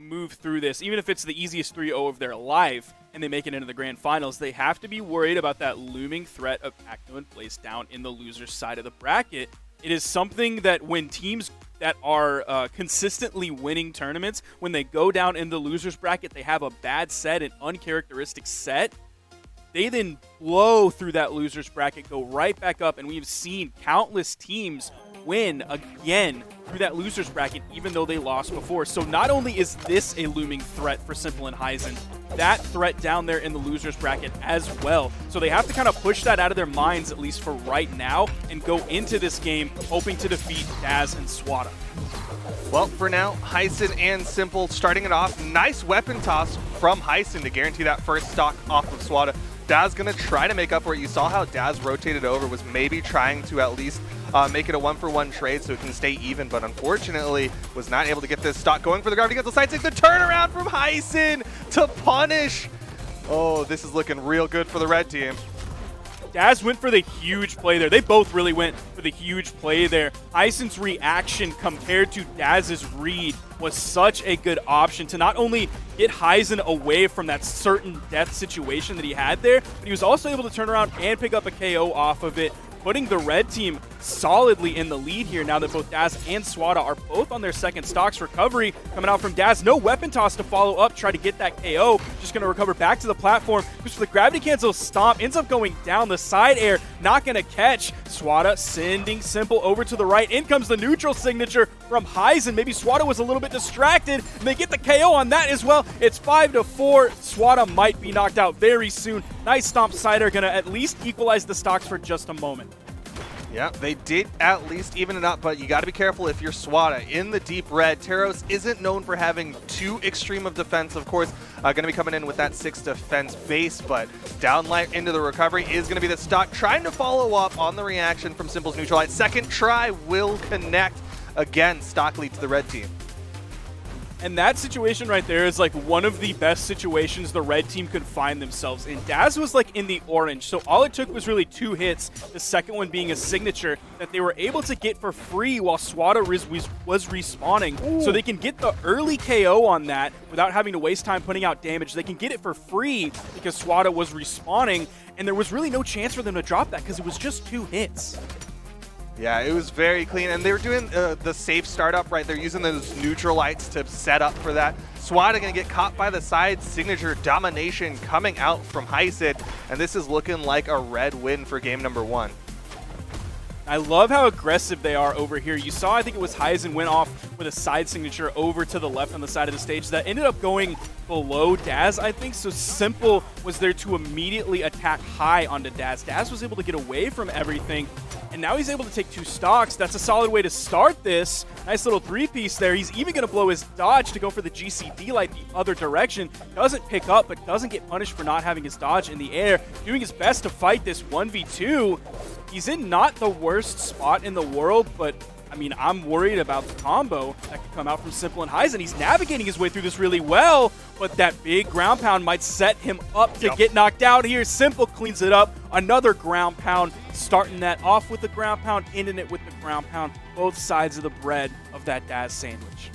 move through this, even if it's the easiest 3-0 of their life and they make it into the grand finals, they have to be worried about that looming threat of Acno and Place down in the loser's side of the bracket. It is something that when teams that are consistently winning tournaments, when they go down in the loser's bracket, they have a bad set, an uncharacteristic set, they then blow through that loser's bracket, go right back up, and we've seen countless teams win again through that loser's bracket, even though they lost before. So not only is this a looming threat for Simple and Heisen, that threat down there in the loser's bracket as well. So they have to kind of push that out of their minds, at least for right now, and go into this game hoping to defeat Daz and Swada. Well, for now, Heisen and Simple starting it off. Nice weapon toss from Heisen to guarantee that first stock off of Swada. Daz going to try to make up for it. You saw how Daz rotated over, was maybe trying to at least make it a 1-for-1 trade so it can stay even, but unfortunately was not able to get this stock going for the gravity cancel side. Take the turnaround from Heisen to punish. Oh, this is looking real good for the red team. Daz went for the huge play there. They both really went for the huge play there. Heisen's reaction compared to Daz's read was such a good option to not only get Heisen away from that certain death situation that he had there, but he was also able to turn around and pick up a KO off of it, putting the red team solidly in the lead here now that both Daz and Swada are both on their second stocks. Recovery coming out from Daz. No weapon toss to follow up, try to get that KO. Just going to recover back to the platform. Goes for the gravity cancel stomp. Ends up going down the side air. Not going to catch. Swada sending Simple over to the right. In comes the neutral signature from Heisen. Maybe Swada was a little bit distracted, and they get the KO on that as well. It's 5-4. Swada might be knocked out very soon. Nice stomp side air. Going to at least equalize the stocks for just a moment. Yeah, they did at least even it up, but you got to be careful if you're Swada. In the deep red, Teros isn't known for having too extreme of defense. Of course, going to be coming in with that 6 defense base, but downlight into the recovery is going to be the stock. Trying to follow up on the reaction from Simple's neutral light. Second try will connect. Again, stock lead to the red team. And that situation right there is like one of the best situations the red team could find themselves in. Daz was like in the orange, so all it took was really 2 hits, the second one being a signature that they were able to get for free while Swada was respawning. Ooh. So they can get the early KO on that without having to waste time putting out damage. They can get it for free because Swada was respawning, and there was really no chance for them to drop that because it was just 2 hits. Yeah, it was very clean, and they were doing the safe startup, right? They're using those neutral lights to set up for that. Swada going to get caught by the side. Signature domination coming out from Heisen, and this is looking like a red win for game number 1. I love how aggressive they are over here. You saw, I think it was Heisen went off with a side signature over to the left on the side of the stage that ended up going below Daz, I think. So Simple was there to immediately attack high onto Daz. Daz was able to get away from everything, and now he's able to take 2 stocks. That's a solid way to start this. Nice little 3-piece there. He's even going to blow his dodge to go for the GCD light the other direction. Doesn't pick up, but doesn't get punished for not having his dodge in the air. Doing his best to fight this 1v2. He's in not the worst spot in the world, but I mean, I'm worried about the combo that could come out from Simple and Heisen. He's navigating his way through this really well, but that big ground pound might set him up to get knocked out here. Simple cleans it up. Another ground pound, starting that off with the ground pound, ending it with the ground pound. Both sides of the bread of that Daz sandwich.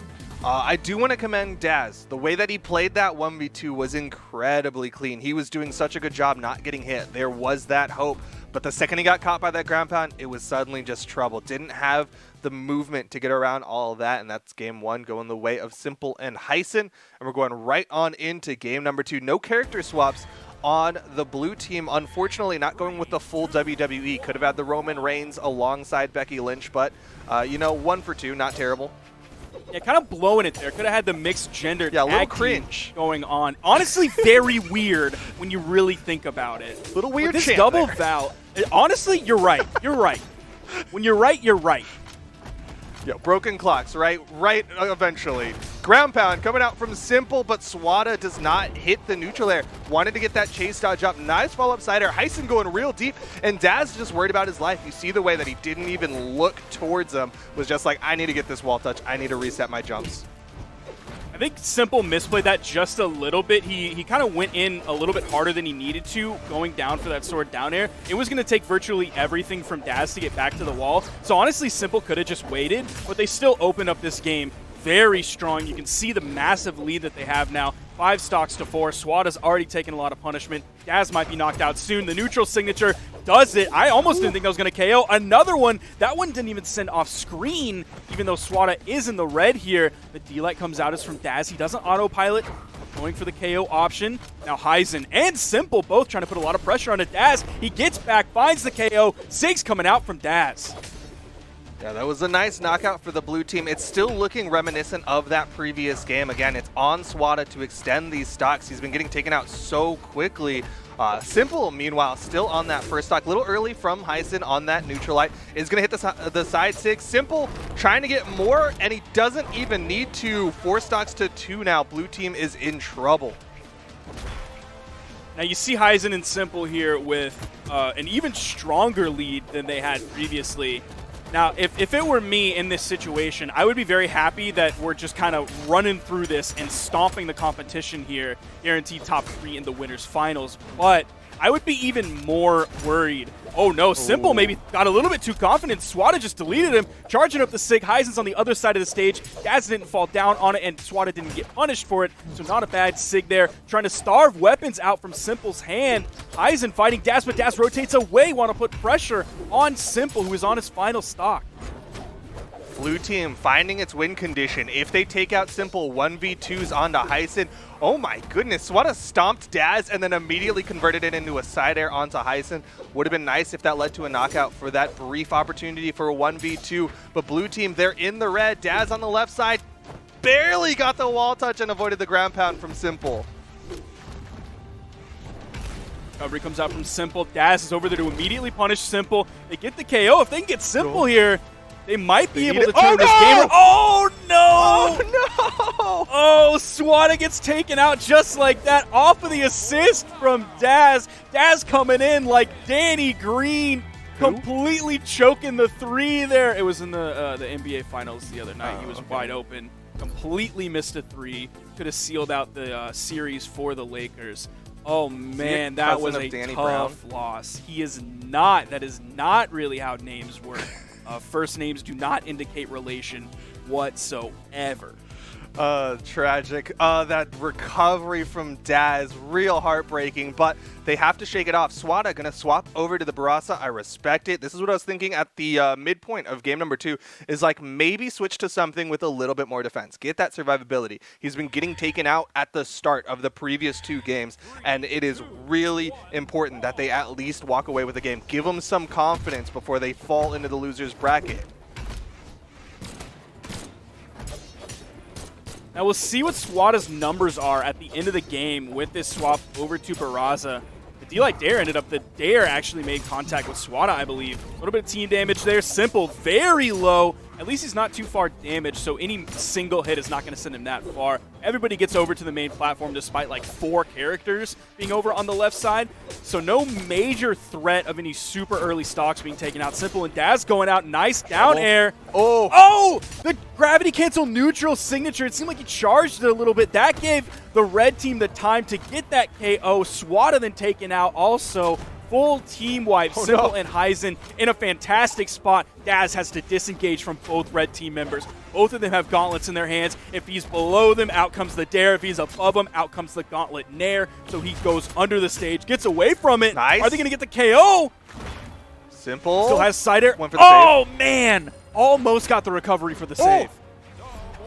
I do want to commend Daz. The way that he played that 1v2 was incredibly clean. He was doing such a good job not getting hit. There was that hope. But the second he got caught by that ground pound, it was suddenly just trouble. Didn't have the movement to get around all of that, and that's game 1 going the way of Simple and Heisen. And we're going right on into game number 2. No character swaps on the blue team. Unfortunately, not going with the full WWE. Could have had the Roman Reigns alongside Becky Lynch, but, you know, 1 for 2, not terrible. Yeah, kind of blowing it there. Could have had the mixed gender a little cringe going on. Honestly, very weird when you really think about it. Little weird. This double Val. Honestly, you're right. You're right. When you're right, you're right. Yo, broken clocks, right eventually. Ground pound coming out from Simple, but Swada does not hit the neutral air. Wanted to get that chase dodge up. Nice follow-up side air. Heisen going real deep, and Daz just worried about his life. You see the way that he didn't even look towards him. Was just like, I need to get this wall touch. I need to reset my jumps. I think Simple misplayed that just a little bit. He kind of went in a little bit harder than he needed to, going down for that sword down air. It was going to take virtually everything from Daz to get back to the wall. So honestly, Simple could have just waited, but they still opened up this game very strong. You can see the massive lead that they have now. 5 stocks to 4. Swada's already taken a lot of punishment. Daz might be knocked out soon. The neutral signature does it. I almost didn't think that was going to KO. Another one. That one didn't even send off screen, even though Swada is in the red here. The D-Light comes out as from Daz. He doesn't autopilot. Going for the KO option. Now Heisen and Simple both trying to put a lot of pressure on Daz. He gets back, finds the KO. Sig's coming out from Daz. Yeah, that was a nice knockout for the blue team. It's still looking reminiscent of that previous game. Again, it's on Swada to extend these stocks. He's been getting taken out so quickly. Simple, meanwhile, still on that first stock. A little early from Heisen on that neutral light. Is going to hit the side 6. Simple trying to get more, and he doesn't even need to. 4 stocks to 2 now. Blue team is in trouble. Now you see Heisen and Simple here with an even stronger lead than they had previously. Now, if it were me in this situation, I would be very happy that we're just kind of running through this and stomping the competition here, guaranteed top 3 in the winners finals. But I would be even more worried. Oh no, Simple maybe got a little bit too confident. Swada just deleted him, charging up the Sig. Heisen's on the other side of the stage. Daz didn't fall down on it, and Swada didn't get punished for it, so not a bad Sig there. Trying to starve weapons out from Simple's hand. Heisen fighting Daz, but Daz rotates away, want to put pressure on Simple, who is on his final stock. Blue team finding its win condition. If they take out Simple 1v2s onto Heisen, oh my goodness, Swada stomped Daz and then immediately converted it into a side air onto Heisen. Would have been nice if that led to a knockout for that brief opportunity for a 1v2. But blue team, they're in the red. Daz on the left side barely got the wall touch and avoided the ground pound from Simple. Recovery comes out from Simple. Daz is over there to immediately punish Simple. They get the KO. If they can get Simple here, they might be able to turn this game around. Oh no! Oh no! Oh, Swada gets taken out just like that off of the assist from Daz. Daz coming in like Danny Green, completely choking the 3 there. It was in the NBA Finals the other night. He was wide open, completely missed a 3. Could have sealed out the series for the Lakers. Oh man, that was a tough loss. He is not. That is not really how names work. First names do not indicate relation whatsoever. Tragic. That recovery from Daz, real heartbreaking, but they have to shake it off. Swada going to swap over to the Brawlhalla. I respect it. This is what I was thinking at the midpoint of game number 2, is like maybe switch to something with a little bit more defense. Get that survivability. He's been getting taken out at the start of the previous 2 games, and it is really important that they at least walk away with the game. Give them some confidence before they fall into the loser's bracket. Now we'll see what Swada's numbers are at the end of the game with this swap over to Brawlhalla. The D-Light Dare ended up, the Dare actually made contact with Swada, I believe. A little bit of team damage there. Simple, very low. At least he's not too far damaged, so any single hit is not going to send him that far. Everybody gets over to the main platform despite like 4 characters being over on the left side. So no major threat of any super early stocks being taken out. Simple and Daz going out. Nice down air. Oh, the gravity cancel neutral signature. It seemed like he charged it a little bit. That gave the red team the time to get that KO. Swada then taken out also. Full team wipe. Simple and Heisen in a fantastic spot. Daz has to disengage from both red team members. Both of them have gauntlets in their hands. If he's below them, out comes the Dare. If he's above him, out comes the gauntlet Nair. So he goes under the stage, gets away from it. Nice. Are they going to get the KO? Simple. Still has Cider. Went for the save. Man. Almost got the recovery for the save.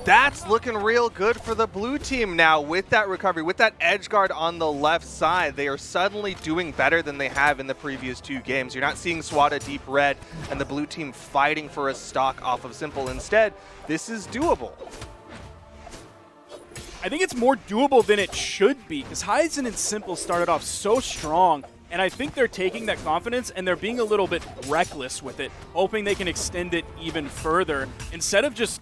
That's looking real good for the blue team now with that recovery, with that edge guard on the left side. They are suddenly doing better than they have in the previous 2 games. You're not seeing Swada deep red and the blue team fighting for a stock off of Simple. Instead, this is doable. I think it's more doable than it should be because Heisen and Simple started off so strong. And I think they're taking that confidence and they're being a little bit reckless with it, hoping they can extend it even further instead of just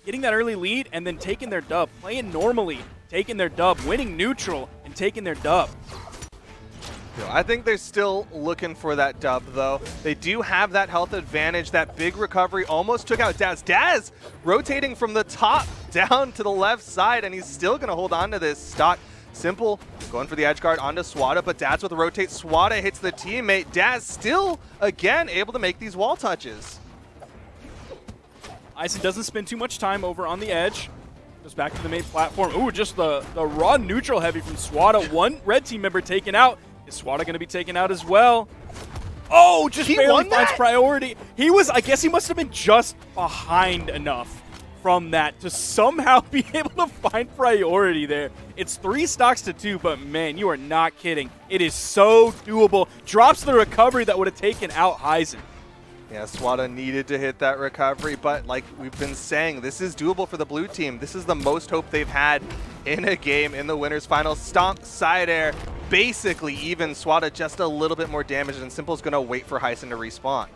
getting that early lead and then taking their dub, playing normally, taking their dub, winning neutral, and taking their dub. I think they're still looking for that dub, though. They do have that health advantage. That big recovery almost took out Daz. Daz rotating from the top down to the left side, and he's still going to hold on to this stock. Simple going for the edge guard onto Swada, but Daz with the rotate. Swada hits the teammate. Daz still, again, able to make these wall touches. Heisen doesn't spend too much time over on the edge. Goes back to the main platform. Ooh, just the raw neutral heavy from Swada. One red team member taken out. Is Swada going to be taken out as well? Oh, just barely finds priority. He was, I guess he must have been just behind enough from that to somehow be able to find priority there. It's 3 stocks to 2, but man, you are not kidding. It is so doable. Drops the recovery that would have taken out Heisen. Yeah, Swada needed to hit that recovery, but like we've been saying, this is doable for the blue team. This is the most hope they've had in a game in the winners final. Stomp, side air, basically even. Swada just a little bit more damage, and Simple's going to wait for Heisen to respawn.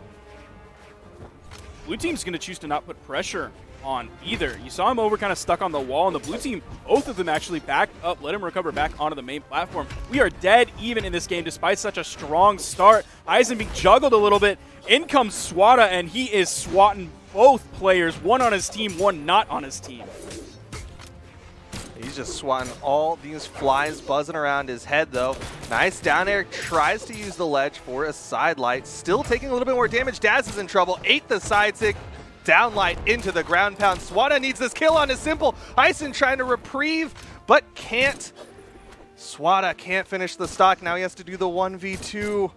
Blue team's going to choose to not put pressure on either. You saw him over kind of stuck on the wall, and the blue team, both of them actually backed up, let him recover back onto the main platform. We are dead even in this game despite such a strong start. Heisen being juggled a little bit. In comes Swada, and he is swatting both players, one on his team, one not on his team. He's just swatting all these flies buzzing around his head, though. Nice down air, tries to use the ledge for a side light. Still taking a little bit more damage. Daz is in trouble. Ate the side stick. Down light into the ground pound. Swada needs this kill on his Simple. Heisen trying to reprieve, but can't. Swada can't finish the stock. Now he has to do the 1v2.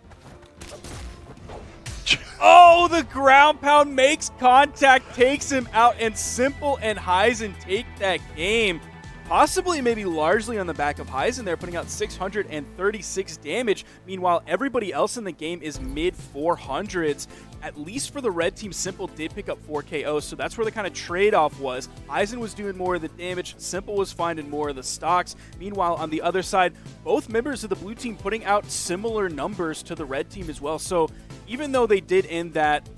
Oh, the ground pound makes contact, takes him out, and Simple and Heisen take that game. Possibly maybe largely on the back of Heisen there, putting out 636 damage. Meanwhile, everybody else in the game is mid-400s. At least for the red team, Simple did pick up 4 KOs, so that's where the kind of trade-off was. Heisen was doing more of the damage, Simple was finding more of the stocks. Meanwhile, on the other side, both members of the blue team putting out similar numbers to the red team as well. So even though they did end that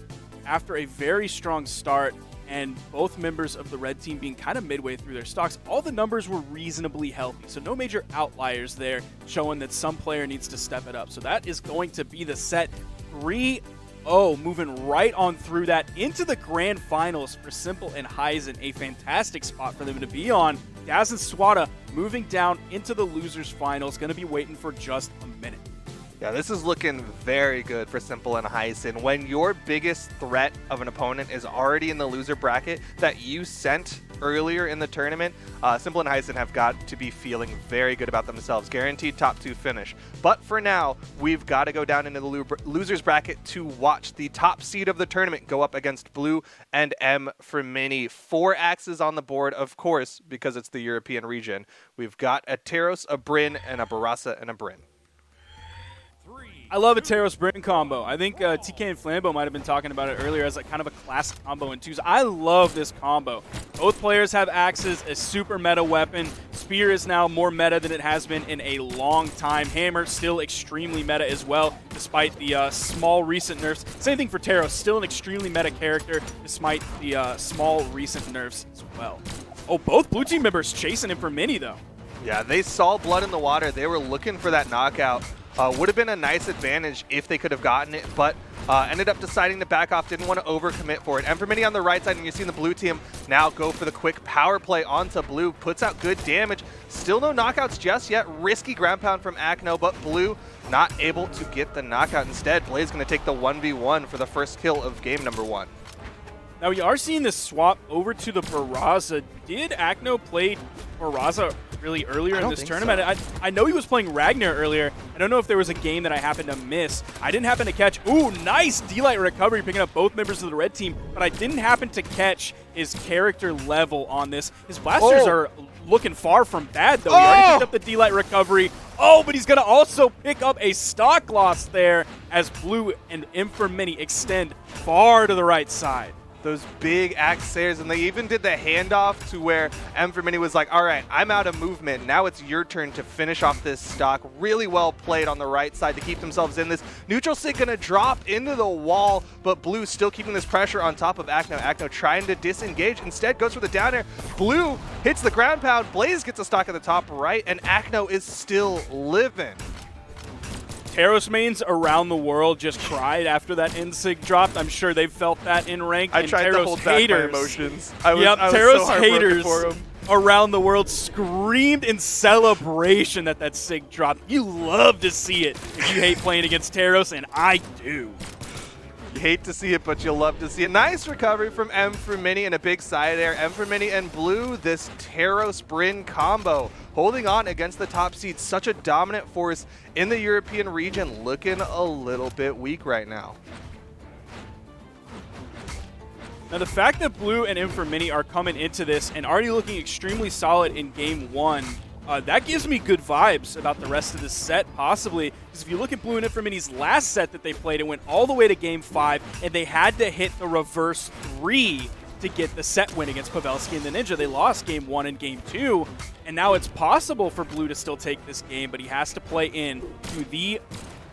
after a very strong start, and both members of the red team being kind of midway through their stocks, all the numbers were reasonably healthy. So no major outliers there, showing that some player needs to step it up. So that is going to be the set. 3-0, moving right on through that into the grand finals for Simple and Heisen. A fantastic spot for them to be on. Daz and Swada moving down into the losers finals. Going to be waiting for just a minute. Yeah, this is looking very good for Simple and Heisen. When your biggest threat of an opponent is already in the loser bracket that you sent earlier in the tournament, Simple and Heisen have got to be feeling very good about themselves. Guaranteed top 2 finish. But for now, we've got to go down into the losers bracket to watch the top seed of the tournament go up against Blue and M for Mini. 4 axes on the board, of course, because it's the European region. We've got a Teros, a Brynn, and a Barasa, and a Brynn. I love a Teros Brynn combo. I think TK and Flambeau might have been talking about it earlier as like kind of a classic combo in twos. I love this combo. Both players have axes, a super meta weapon. Spear is now more meta than it has been in a long time. Hammer still extremely meta as well, despite the small recent nerfs. Same thing for Teros, still an extremely meta character, despite the small recent nerfs as well. Oh, both blue team members chasing him for Mini though. Yeah, they saw blood in the water. They were looking for that knockout. Would have been a nice advantage if they could have gotten it, but ended up deciding to back off, didn't want to overcommit for it. And for Mini on the right side, and you've seen the blue team now go for the quick power play onto Blue, puts out good damage. Still no knockouts just yet. Risky ground pound from Akno, but Blue not able to get the knockout. Instead, Blaze going to take the 1v1 for the first kill of game number 1. Now we are seeing this swap over to the Barasa. Did Akno play Barasa really earlier in this tournament? So. I know he was playing Ragnar earlier. I don't know if there was a game that I happened to miss. I didn't happen to catch. Ooh, nice D-Light recovery, picking up both members of the red team, but I didn't happen to catch his character level on this. His blasters are looking far from bad, though. He already picked up the D-Light recovery. Oh, but he's going to also pick up a stock loss there as Blue and M for Mini extend far to the right side. Those big axe airs, and they even did the handoff to where M for Mini was like, all right, I'm out of movement. Now it's your turn to finish off this stock. Really well played on the right side to keep themselves in this. Neutral Sig gonna drop into the wall, but Blue still keeping this pressure on top of Akno. Akno trying to disengage, instead goes for the down air. Blue hits the ground pound, Blaze gets a stock at the top right, and Akno is still living. Teros mains around the world just cried after that Insig dropped. I'm sure they've felt that in rank. I tried to hold back my emotions. I was Teros so haters for him. around the world screamed in celebration that that Sig dropped. You love to see it if you hate playing against Teros, and I do. hate to see it, but you'll love to see it. Nice recovery from M for Mini and a big side air. M for Mini and Blue, this Teros Bryn combo, holding on against the top seed. Such a dominant force in the European region, looking a little bit weak right now. Now, the fact that Blue and M for Mini are coming into this and already looking extremely solid in Game 1, that gives me good vibes about the rest of this set, possibly. Because if you look at Blue and M for Mini's last set that they played, it went all the way to Game 5, and they had to hit the reverse 3 to get the set win against Pavelski and the Ninja. They lost Game 1 and Game 2, and now it's possible for Blue to still take this game, but he has to play in to the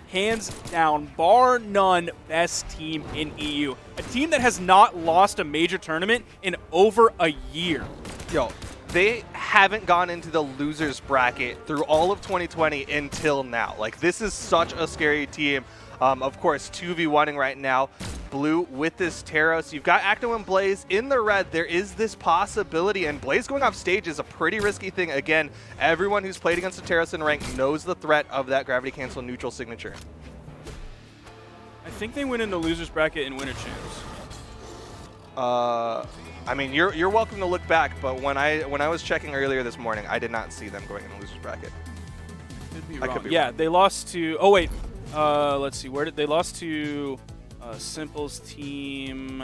hands down, bar none, best team in EU. A team that has not lost a major tournament in over a year. Yo, they haven't gone into the losers bracket through all of 2020 until now. Like, this is such a scary team. Of course, 2v1ing right now. Blue with this Teros. You've got Acno and Blaze in the red. There is this possibility, and Blaze going off stage is a pretty risky thing. Again, everyone who's played against the Teros in rank knows the threat of that gravity cancel neutral signature. I think they went in the losers bracket in winter champs. I mean, you're welcome to look back, but when I was checking earlier this morning, I did not see them going in the losers bracket. Could be wrong. They lost to. Oh wait, let's see. Where did they lost to? Simple's team.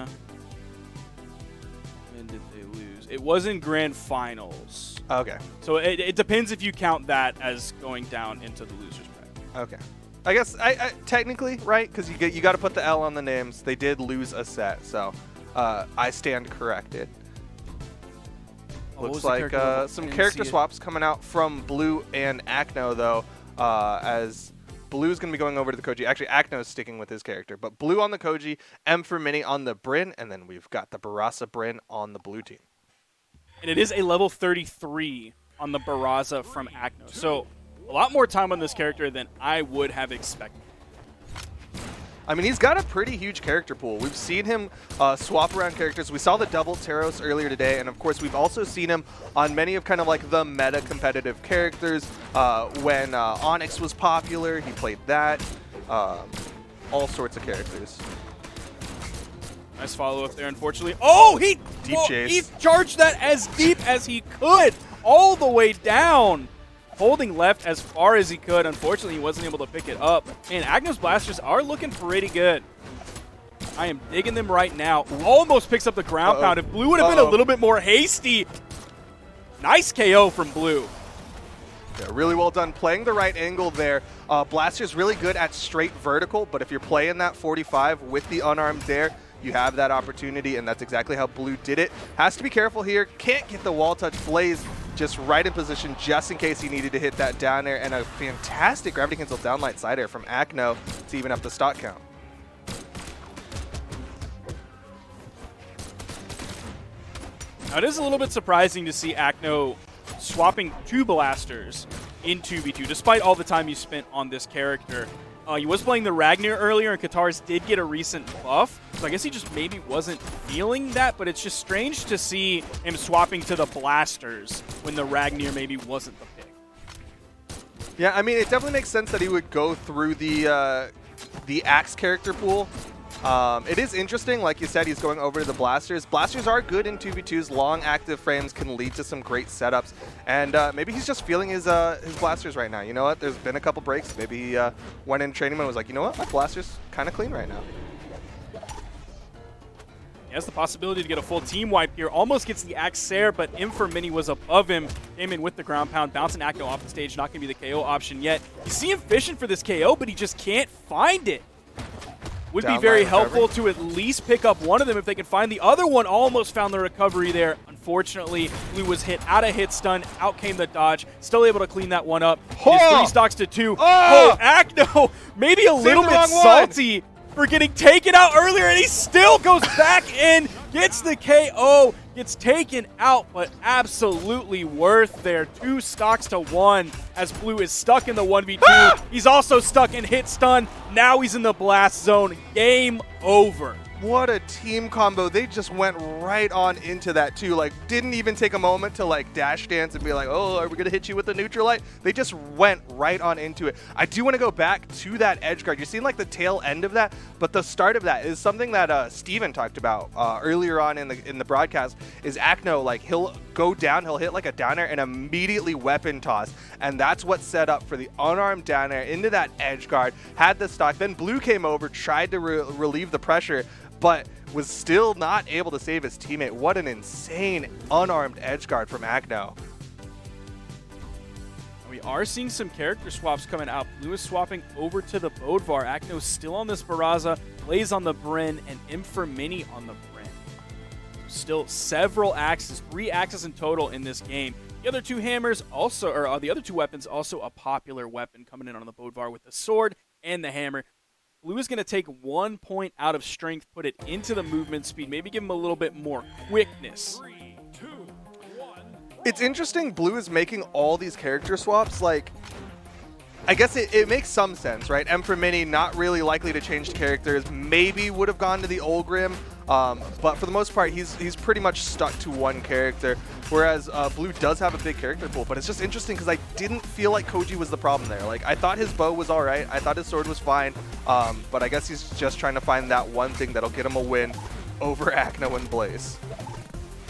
When did they lose? It was in grand finals. Okay. So it depends if you count that as going down into the losers bracket. Okay. I guess I technically, right? Because you got to put the L on the names. They did lose a set, so I stand corrected. Looks like some character swaps coming out from Blue and Acno, though, as Blue's going to be going over to the Koji. Actually, Acno's sticking with his character, but Blue on the Koji, M for Mini on the Bryn, and then we've got the Barasa Bryn on the Blue team. And it is a level 33 on the Barasa from Acno. So a lot more time on this character than I would have expected. I mean, he's got a pretty huge character pool. We've seen him swap around characters. We saw the double Teros earlier today, and of course, we've also seen him on many of kind of like the meta competitive characters. When Onyx was popular, he played that. All sorts of characters. Nice follow-up there, unfortunately. Oh, he charged that as deep as he could, all the way down. Holding left as far as he could. Unfortunately, he wasn't able to pick it up. And Agno's blasters are looking pretty good. I am digging them right now. Almost picks up the ground pound. If Blue would have been a little bit more hasty. Nice KO from Blue. Yeah, really well done. Playing the right angle there. Blaster's really good at straight vertical, but if you're playing that 45 with the unarmed there, you have that opportunity, and that's exactly how Blue did it. Has to be careful here. Can't get the wall touch. Blaze just right in position just in case he needed to hit that down air, and a fantastic gravity cancel downlight side air from Acno to even up the stock count. Now, it is a little bit surprising to see Acno swapping 2 blasters in 2v2, despite all the time you spent on this character. He was playing the Ragnar earlier, and Katars did get a recent buff, so I guess he just maybe wasn't feeling that, but it's just strange to see him swapping to the blasters when the Ragnar maybe wasn't the pick. Yeah, I mean, it definitely makes sense that he would go through the Axe character pool. It is interesting, like you said, he's going over to the blasters. Blasters are good in 2v2s. Long active frames can lead to some great setups, and maybe he's just feeling his blasters right now. You know what? There's been a couple breaks. Maybe he went in training mode and was like, you know what? My blaster's kind of clean right now. He has the possibility to get a full team wipe here. Almost gets the Axe Sair, but M for Mini was above him. Came in with the ground pound, bouncing Acno off the stage. Not going to be the KO option yet. You see him fishing for this KO, but he just can't find it. Would be very helpful to at least pick up one of them if they can find the other one. Almost found the recovery there. Unfortunately, Blue was hit out of hit stun. Out came the dodge. Still able to clean that one up. It is 3 stocks to 2. Oh, Acno maybe a little bit salty for getting taken out earlier, and he still goes back in, gets the KO, gets taken out, but absolutely worth there. 2 stocks to 1 as Blue is stuck in the 1v2. He's also stuck in hit stun. Now he's in the blast zone. Game over. What a team combo. They just went right on into that too. Like, didn't even take a moment to like dash dance and be like, oh, are we gonna hit you with the neutral light? They just went right on into it. I do want to go back to that edge guard. You're seeing like the tail end of that, but the start of that is something that Steven talked about earlier on in the broadcast. Is Akno, like, he'll go down, he'll hit like a down air and immediately weapon toss, and that's what set up for the unarmed down air into that edge guard. Had the stock, then Blue came over, tried to relieve the pressure, but was still not able to save his teammate. What an insane unarmed edge guard from Akno. We are seeing some character swaps coming out. Blue is swapping over to the Bodvar. Akno still on this Barraza, Blaze on the Bryn, and Mini on the Bryn. Still several axes, 3 axes in total in this game. The other 2 hammers also, or the other 2 weapons, also a popular weapon coming in on the Bodvar with the sword and the hammer. Blue is going to take 1 point out of strength, put it into the movement speed, maybe give him a little bit more quickness. 3, 2, 1. It's interesting Blue is making all these character swaps. Like, I guess it makes some sense, right? Mini not really likely to change characters, maybe would have gone to the Olgrim, but for the most part, he's pretty much stuck to one character, whereas Blue does have a big character pool. But it's just interesting because I didn't feel like Koji was the problem there. Like, I thought his bow was all right, I thought his sword was fine, but I guess he's just trying to find that one thing that'll get him a win over Akno and Blaze.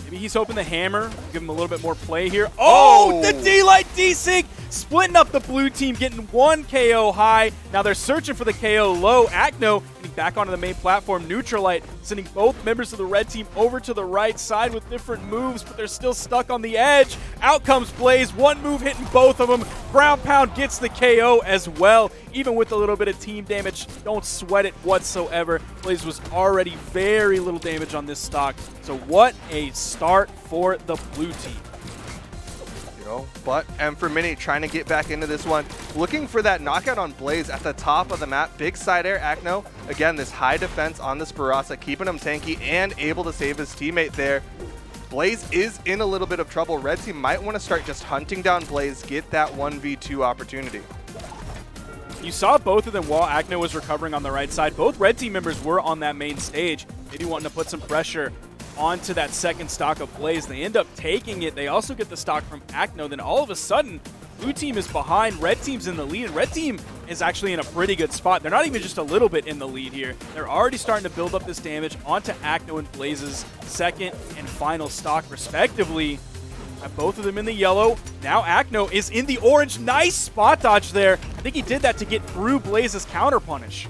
Maybe he's hoping the hammer will give him a little bit more play here. Oh, the D-Light desync! Splitting up the blue team, getting 1 KO high. Now they're searching for the KO low. Akno getting back onto the main platform. Neutralite sending both members of the red team over to the right side with different moves, but they're still stuck on the edge. Out comes Blaze. 1 move hitting both of them. Ground Pound gets the KO as well. Even with a little bit of team damage, don't sweat it whatsoever. Blaze was already very little damage on this stock. So what a start for the blue team. But Mini trying to get back into this one, looking for that knockout on Blaze at the top of the map. Big side air, Akno. Again, this high defense on this Barraza, keeping him tanky and able to save his teammate there. Blaze is in a little bit of trouble. Red team might want to start just hunting down Blaze, get that 1v2 opportunity. You saw both of them while Akno was recovering on the right side. Both red team members were on that main stage, maybe wanting to put some pressure onto that second stock of Blaze. They end up taking it. They also get the stock from Akno. Then all of a sudden, blue team is behind, red team's in the lead, and red team is actually in a pretty good spot. They're not even just a little bit in the lead here. They're already starting to build up this damage onto Akno and Blaze's second and final stock, respectively. Have both of them in the yellow. Now Akno is in the orange. Nice spot dodge there. I think he did that to get through Blaze's counter punish.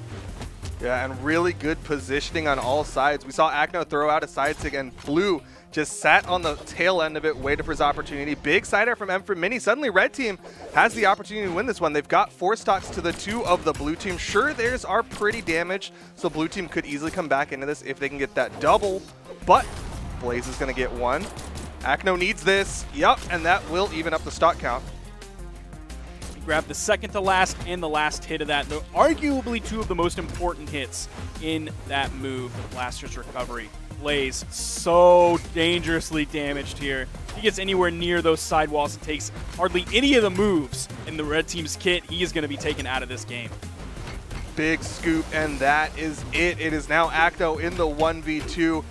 Yeah, and really good positioning on all sides. We saw Akno throw out a side stick, and Blue just sat on the tail end of it, waited for his opportunity. Big side air from Mini. Suddenly, red team has the opportunity to win this one. They've got 4 stocks to the 2 of the blue team. Sure, theirs are pretty damaged, so blue team could easily come back into this if they can get that double, but Blaze is going to get 1. Akno needs this. Yup, and that will even up the stock count. Grab the second to last and the last hit of that. They're arguably 2 of the most important hits in that move, the Blaster's recovery. Blaze so dangerously damaged here. If he gets anywhere near those sidewalls and takes hardly any of the moves in the red team's kit, he is going to be taken out of this game. Big scoop, and that is it. It is now Akno in the 1v2.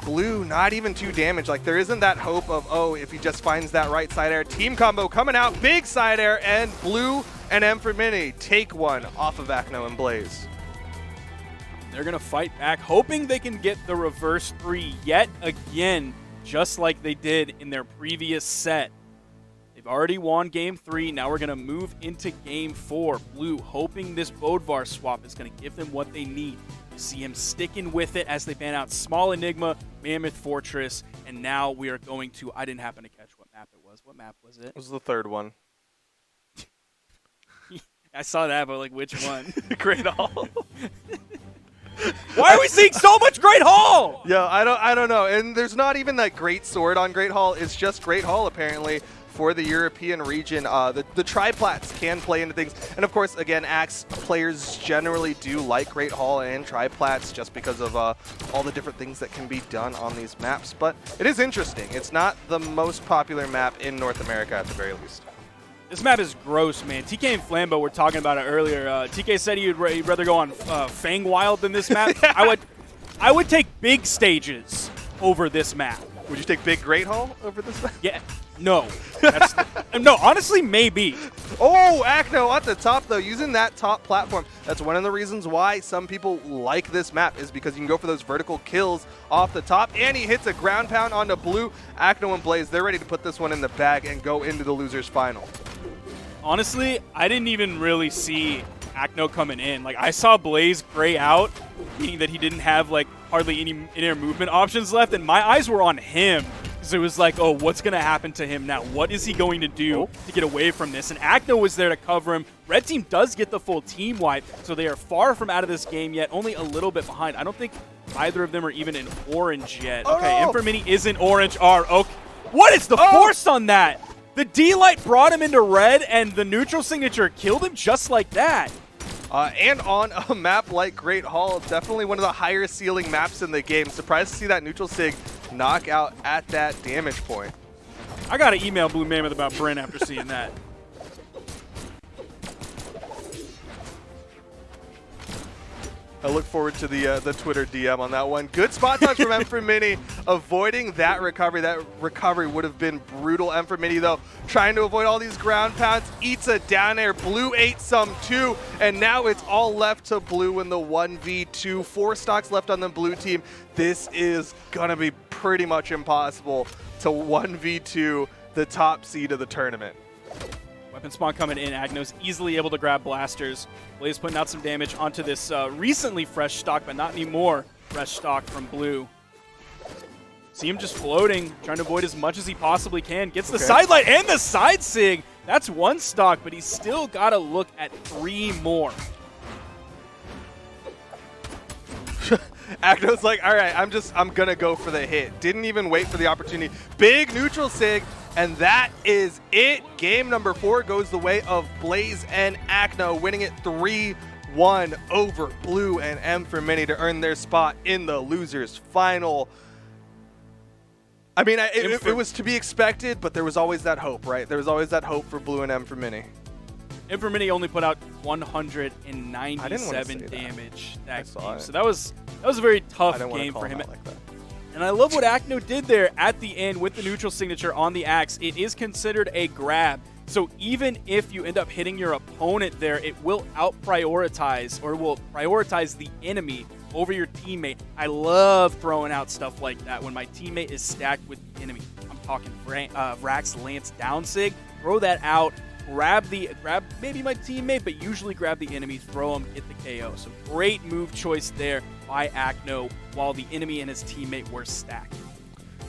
Blue not even too damaged. Like, there isn't that hope of, oh, if he just finds that right side air. Team combo coming out, big side air, and Blue and Mini take 1 off of Akno and Blaze. They're going to fight back, hoping they can get the reverse 3 yet again, just like they did in their previous set. They've already won game 3. Now we're going to move into game 4. Blue hoping this Bodvar swap is going to give them what they need. See him sticking with it as they ban out Small Enigma, Mammoth Fortress, and now we are going to, I didn't happen to catch what map it was. What map was it? It was the 3rd one. I saw that, but like, which one? Great Hall. Why are we seeing so much Great Hall? Yeah, I don't know. And there's not even that great sword on Great Hall. It's just Great Hall, apparently, for the European region. The triplats can play into things. And of course, again, Axe players generally do like Great Hall and triplats just because of all the different things that can be done on these maps. But it is interesting. It's not the most popular map in North America at the very least. This map is gross, man. TK and Flambo were talking about it earlier. TK said he'd rather go on Fang Wild than this map. Yeah. I would take big stages over this map. Would you take Big Great Hall over this map? Yeah. No. That's no, honestly, maybe. Oh, Acno at the top, though, using that top platform. That's one of the reasons why some people like this map, is because you can go for those vertical kills off the top, and he hits a ground pound onto Blue. Acno and Blaze, they're ready to put this one in the bag and go into the losers final. Honestly, I didn't even really see Acno coming in. Like, I saw Blaze gray out, meaning that he didn't have, like, hardly any in-air movement options left, and my eyes were on him. So it was like, oh, what's going to happen to him now? What is he going to do to get away from this? And Acno was there to cover him. Red team does get the full team wipe, so they are far from out of this game yet, only a little bit behind. I don't think either of them are even in orange yet. Okay, Inframini is in orange. Okay. What is the force on that? The D-Light brought him into red, and the neutral signature killed him just like that. And on a map like Great Hall, definitely one of the higher ceiling maps in the game. Surprised to see that neutral sig knock out at that damage point. I got to email Blue Mammoth about Brent after seeing that. I look forward to the Twitter DM on that one. Good spot touch from Inframini, avoiding that recovery. That recovery would have been brutal. Inframini, though, trying to avoid all these ground pounds, eats a down air. Blue ate some too, and now it's all left to Blue in the 1v2. 4 stocks left on the Blue team. This is going to be pretty much impossible to 1v2 the top seed of the tournament. Weapon spawn coming in. Agno's easily able to grab blasters. Blaze putting out some damage onto this recently fresh stock, but not anymore fresh stock from Blue. See him just floating, trying to avoid as much as he possibly can. Gets the sidelight and the side sig. That's 1 stock, but he's still got to look at 3 more. Acno's like, all right, I'm going to go for the hit. Didn't even wait for the opportunity. Big neutral sig, and that is it. Game number 4 goes the way of Blaze and Acno, winning it 3-1 over Blue and Inframini to earn their spot in the losers final. I mean, it was to be expected, but there was always that hope, right? There was always that hope for Blue and Inframini. Inframini only put out 197 damage that game. So that was a very tough game for him. Like that. And I love what Acno did there at the end with the neutral signature on the axe. It is considered a grab. So even if you end up hitting your opponent there, it will out-prioritize, or will prioritize the enemy over your teammate. I love throwing out stuff like that when my teammate is stacked with the enemy. I'm talking Rax Lance down sig. Throw that out. Grab maybe my teammate, but usually grab the enemy, throw him, get the KO. So great move choice there by Acno while the enemy and his teammate were stacked.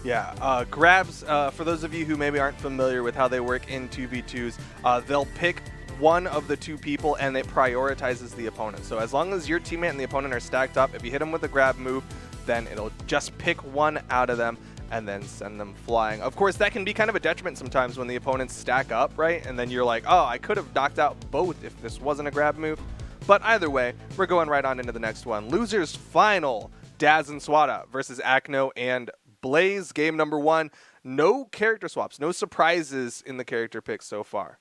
Yeah, grabs, for those of you who maybe aren't familiar with how they work in 2v2s, they'll pick one of the 2 people and it prioritizes the opponent. So as long as your teammate and the opponent are stacked up, if you hit them with a grab move, then it'll just pick one out of them and then send them flying. Of course, that can be kind of a detriment sometimes when the opponents stack up, right? And then you're like, oh, I could have knocked out both if this wasn't a grab move. But either way, we're going right on into the next one. Losers final, Daz and Swada versus Acno and Blaze. Game number 1. No character swaps, no surprises in the character picks so far.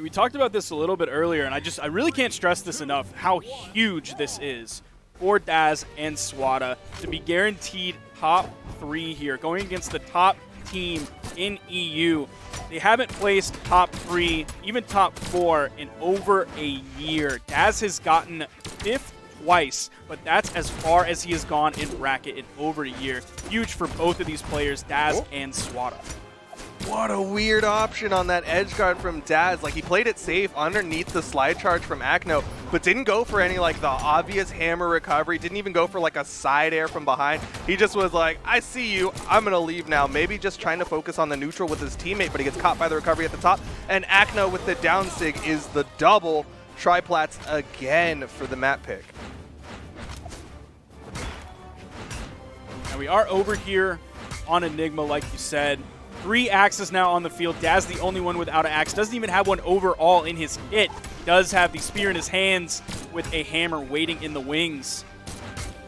We talked about this a little bit earlier, and I really can't stress this enough, how huge this is for Daz and Swada to be guaranteed top 3 here, going against the top team in EU. They haven't placed top 3, even top 4 in over a year. Daz has gotten 5th twice, but that's as far as he has gone in bracket in over a year. Huge for both of these players, Daz and Swada. What a weird option on that edge guard from Daz. Like, he played it safe underneath the slide charge from Acno, but didn't go for any, like, the obvious hammer recovery. Didn't even go for, like, a side air from behind. He just was like, I see you. I'm going to leave now. Maybe just trying to focus on the neutral with his teammate, but he gets caught by the recovery at the top. And Acno with the down sig is the double. Triplats again for the map pick. Now we are over here on Enigma, like you said. 3 axes now on the field. Daz the only one without an axe. Doesn't even have one overall in his kit. Does have the spear in his hands with a hammer waiting in the wings.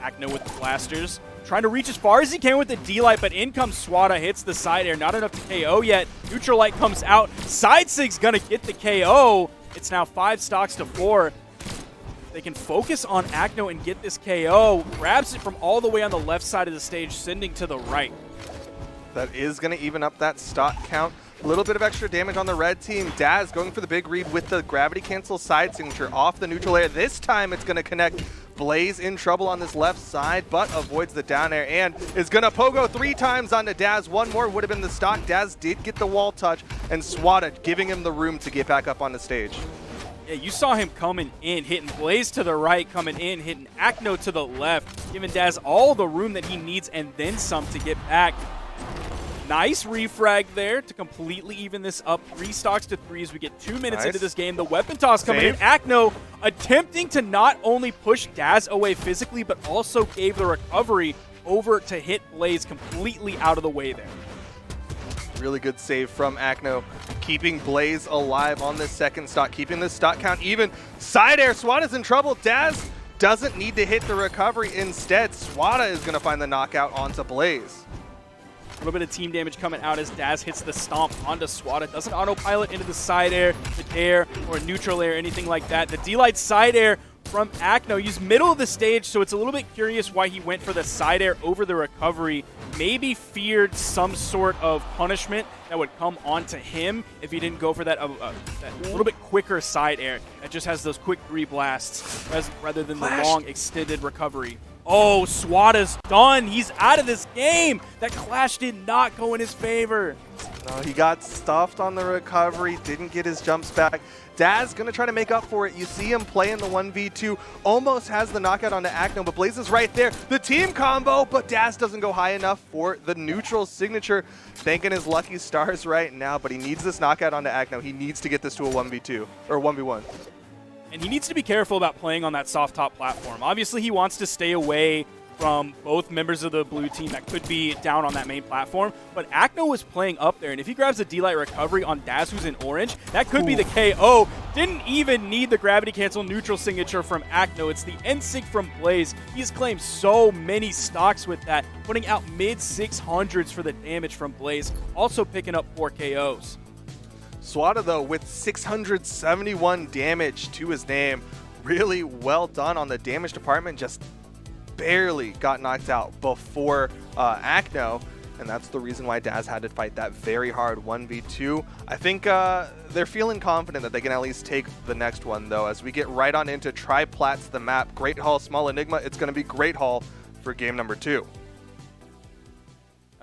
Acno with the blasters. Trying to reach as far as he can with the D-Light, but in comes Swada, hits the side air. Not enough to KO yet. Neutral Light comes out. Side Sig's gonna get the KO. It's now 5 stocks to 4. they can focus on Acno and get this KO. Grabs it from all the way on the left side of the stage, sending to the right. That is going to even up that stock count. A little bit of extra damage on the red team. Daz going for the big read with the gravity cancel side signature off the neutral air. This time it's going to connect. Blaze in trouble on this left side, but avoids the down air and is going to pogo 3 times onto Daz. One more would have been the stock. Daz did get the wall touch and swatted, giving him the room to get back up on the stage. Yeah, you saw him coming in, hitting Blaze to the right, coming in, hitting Acno to the left, giving Daz all the room that he needs and then some to get back. Nice refrag there to completely even this up. 3 stocks to 3 as we get 2 minutes into this game. The weapon toss coming in. Acno attempting to not only push Daz away physically, but also gave the recovery over to hit Blaze completely out of the way there. Really good save from Acno, keeping Blaze alive on this second stock, keeping this stock count even. Side air, Swada's in trouble. Daz doesn't need to hit the recovery. Instead, Swada is going to find the knockout onto Blaze. A little bit of team damage coming out as Daz hits the stomp onto Swada. Doesn't autopilot into the side air, the air, or neutral air, anything like that. The D-Light side air from Acno. He's middle of the stage, so it's a little bit curious why he went for the side air over the recovery. Maybe feared some sort of punishment that would come onto him if he didn't go for that little bit quicker side air that just has those quick 3 blasts rather than the long extended recovery. Oh, Swada's done. He's out of this game. That clash did not go in his favor. No, he got stuffed on the recovery, didn't get his jumps back. Daz going to try to make up for it. You see him play in the 1v2, almost has the knockout onto Acno, but Blaze is right there. The team combo, but Daz doesn't go high enough for the neutral signature. Thanking his lucky stars right now, but he needs this knockout onto Acno. He needs to get this to a 1v2, or 1v1. And he needs to be careful about playing on that soft top platform. Obviously, he wants to stay away from both members of the blue team that could be down on that main platform. But Acno was playing up there, and if he grabs a D-Light recovery on Daz, who's in orange, that could be the KO. Didn't even need the gravity cancel neutral signature from Acno. It's the N-Sync from Blaze. He's claimed so many stocks with that, putting out mid-600s for the damage from Blaze, also picking up 4 KOs. Swada, though, with 671 damage to his name. Really well done on the damage department. Just barely got knocked out before Acno. And that's the reason why Daz had to fight that very hard 1v2. I think they're feeling confident that they can at least take the next one, though. As we get right on into Tri-Plats the map. Great Hall, Small Enigma. It's going to be Great Hall for game number 2.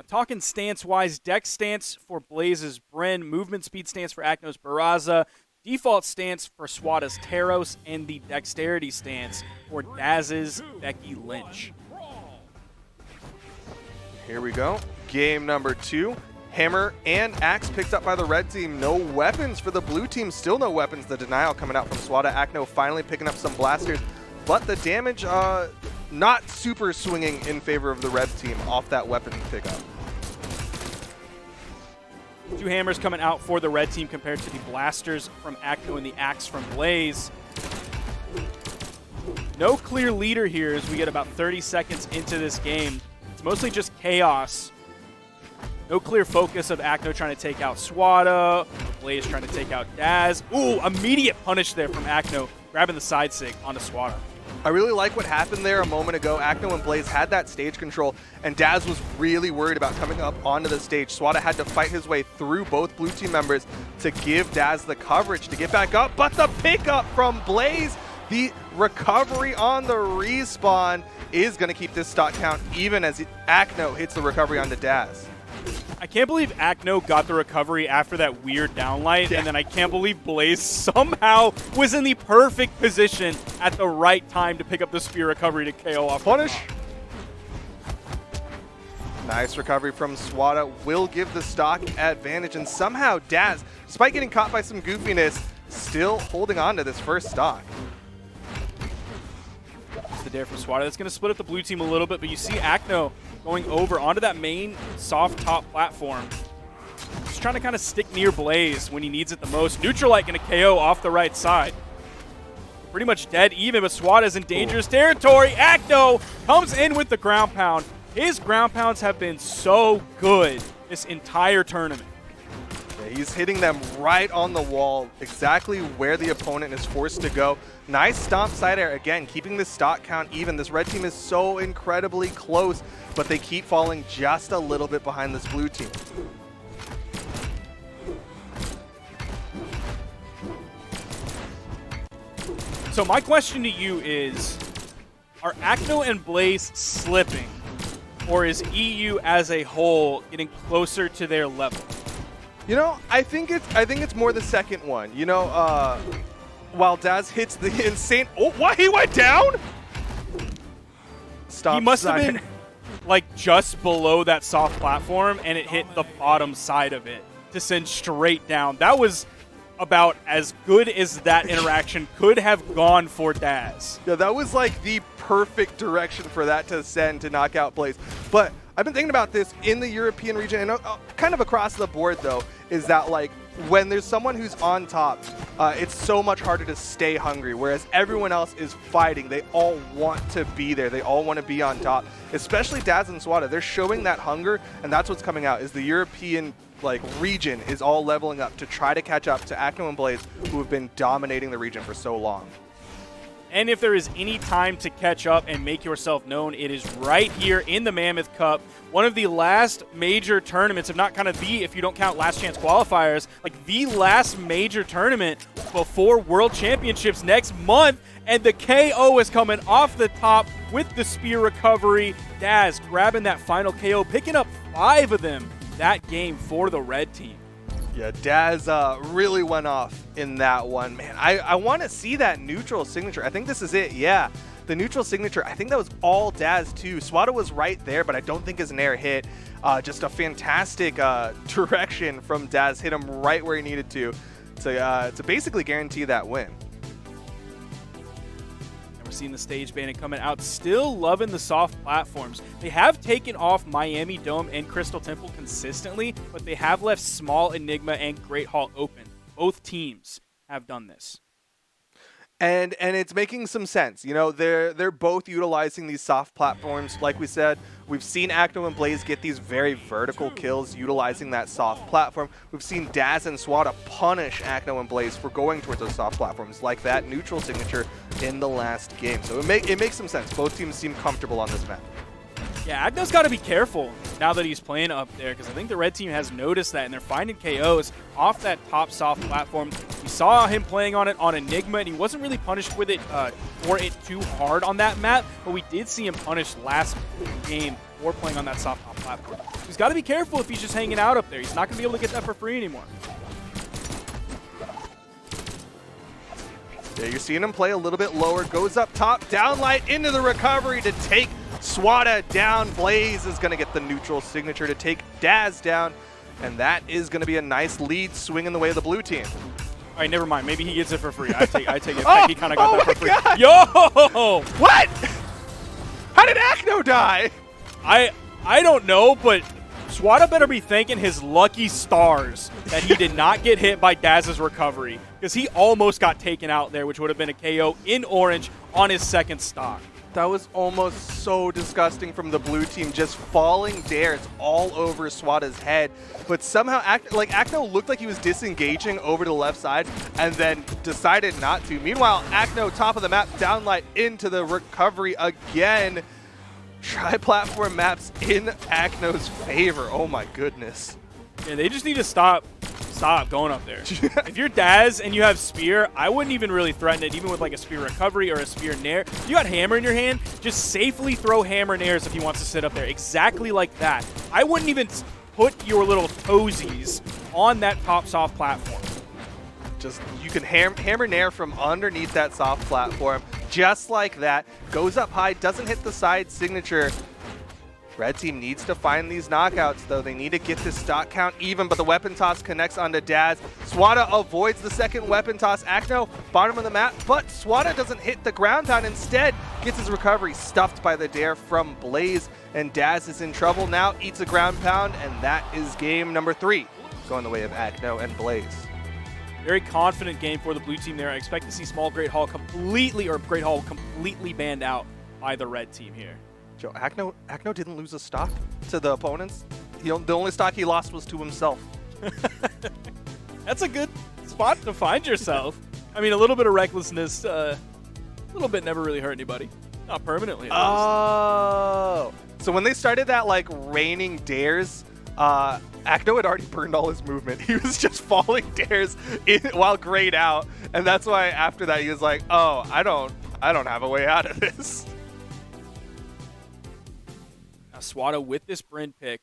Talking stance-wise, dex stance for Blaze's Bren, movement speed stance for Acno's Barraza, default stance for Swada's Taros, and the dexterity stance for Daz's Becky Lynch. Here we go. Game number 2. Hammer and Axe picked up by the red team. No weapons for the blue team. Still no weapons. The denial coming out from Swada. Acno finally picking up some blasters. But the damage not super swinging in favor of the red team off that weapon pickup. 2 hammers coming out for the red team compared to the blasters from Acno and the axe from Blaze. No clear leader here as we get about 30 seconds into this game. It's mostly just chaos. No clear focus of Acno trying to take out Swada, Blaze trying to take out Daz. Ooh, immediate punish there from Acno, grabbing the side sig onto Swada. I really like what happened there a moment ago. Acno and Blaze had that stage control, and Daz was really worried about coming up onto the stage. Swada had to fight his way through both blue team members to give Daz the coverage to get back up, but the pickup from Blaze, the recovery on the respawn is going to keep this stock count even as Acno hits the recovery onto Daz. I can't believe Acno got the recovery after that weird downlight, and then I can't believe Blaze somehow was in the perfect position at the right time to pick up the spear recovery to KO off. Punish. Nice recovery from Swada will give the stock advantage, and somehow Daz, despite getting caught by some goofiness, still holding on to this first stock. It's the dare from Swada. That's going to split up the blue team a little bit, but you see Acno going over onto that main soft top platform. Just trying to kind of stick near Blaze when he needs it the most. Neutralite going to KO off the right side. Pretty much dead even, but Swada's in dangerous territory. Acno comes in with the ground pound. His ground pounds have been so good this entire tournament. Yeah, he's hitting them right on the wall, exactly where the opponent is forced to go. Nice stomp side air, again, keeping the stock count even. This red team is so incredibly close, but they keep falling just a little bit behind this blue team. So my question to you is, are Acno and Blaze slipping, or is EU as a whole getting closer to their level? You know, I think it's more the second one. You know, while Daz hits the insane. Oh, what? He went down? Stop. He must have been like just below that soft platform, and it hit the bottom side of it to send straight down. That was about as good as that interaction could have gone for Daz. Yeah, that was like the perfect direction for that to send to knock out Blaze. But I've been thinking about this in the European region, and kind of across the board though, is that like when there's someone who's on top, it's so much harder to stay hungry, whereas everyone else is fighting. They all want to be there. They all want to be on top, especially Daz and Swada. They're showing that hunger, and that's what's coming out, is the European region is all leveling up to try to catch up to Acno and Blaze, who have been dominating the region for so long. And if there is any time to catch up and make yourself known, it is right here in the Mammoth Cup, one of the last major tournaments, if not kind of the, if you don't count last chance qualifiers, like the last major tournament before World Championships next month. And the KO is coming off the top with the spear recovery. Daz grabbing that final KO, picking up 5 of them that game for the red team. Yeah, Daz really went off in that one. Man, I want to see that neutral signature. I think this is it. Yeah, the neutral signature. I think that was all Daz too. Swada was right there, but I don't think his nair hit. Just a fantastic direction from Daz. Hit him right where he needed to basically guarantee that win. We're seeing the stage bandit coming out, still loving the soft platforms. They have taken off Miami Dome and Crystal Temple consistently, but they have left Small Enigma and Great Hall open. Both teams have done this. And it's making some sense. You know, they're both utilizing these soft platforms. Like we said, we've seen Acno and Blaze get these very vertical kills utilizing that soft platform. We've seen Daz and Swada punish Acno and Blaze for going towards those soft platforms, like that neutral signature in the last game. So it makes some sense. Both teams seem comfortable on this map. Yeah, Agno's got to be careful now that he's playing up there, because I think the red team has noticed that, and they're finding KOs off that top soft platform. We saw him playing on it on Enigma, and he wasn't really punished with it for it too hard on that map, but we did see him punished last game for playing on that soft top platform. So he's got to be careful if he's just hanging out up there. He's not going to be able to get that for free anymore. Yeah, you're seeing him play a little bit lower, goes up top, down light into the recovery to take Swada down. Blaze is going to get the neutral signature to take Daz down, and that is going to be a nice lead swing in the way of the blue team. All right, never mind. Maybe he gets it for free. I take it back. He kind of got that for free. God. Yo! What? How did Acno die? I don't know, but Swada better be thanking his lucky stars that he did not get hit by Daz's recovery, because he almost got taken out there, which would have been a KO in orange on his second stock. That was almost so disgusting from the blue team, just falling dares all over Swada's head. But somehow, Acno looked like he was disengaging over to the left side and then decided not to. Meanwhile, Acno, top of the map, downlight into the recovery again. Tri-platform maps in Acno's favor. Oh my goodness. Yeah, they just need to stop going up there. If you're Daz and you have Spear, I wouldn't even really threaten it, even with like a Spear recovery or a Spear nair. If you got Hammer in your hand, just safely throw Hammer nairs if he wants to sit up there. Exactly like that. I wouldn't even put your little toesies on that top soft platform. Just, you can hammer nair from underneath that soft platform, just like that. Goes up high, doesn't hit the side signature. Red team needs to find these knockouts, though. They need to get this stock count even, but the weapon toss connects onto Daz. Swada avoids the second weapon toss. Acno, bottom of the map, but Swada doesn't hit the ground pound. Instead, gets his recovery stuffed by the dare from Blaze, and Daz is in trouble now, eats a ground pound, and that is game number 3, going the way of Acno and Blaze. Very confident game for the blue team there. I expect to see Small Great Hall completely banned out by the red team here. Joe, Acno didn't lose a stock to the opponents. The only stock he lost was to himself. That's a good spot to find yourself. I mean, a little bit of recklessness, a little bit never really hurt anybody. Not permanently, at least. Oh. So when they started that, like, raining dares, Akno had already burned all his movement. He was just falling dares while grayed out. And that's why after that he was like, oh, I don't have a way out of this. Now Swada with this Bryn pick.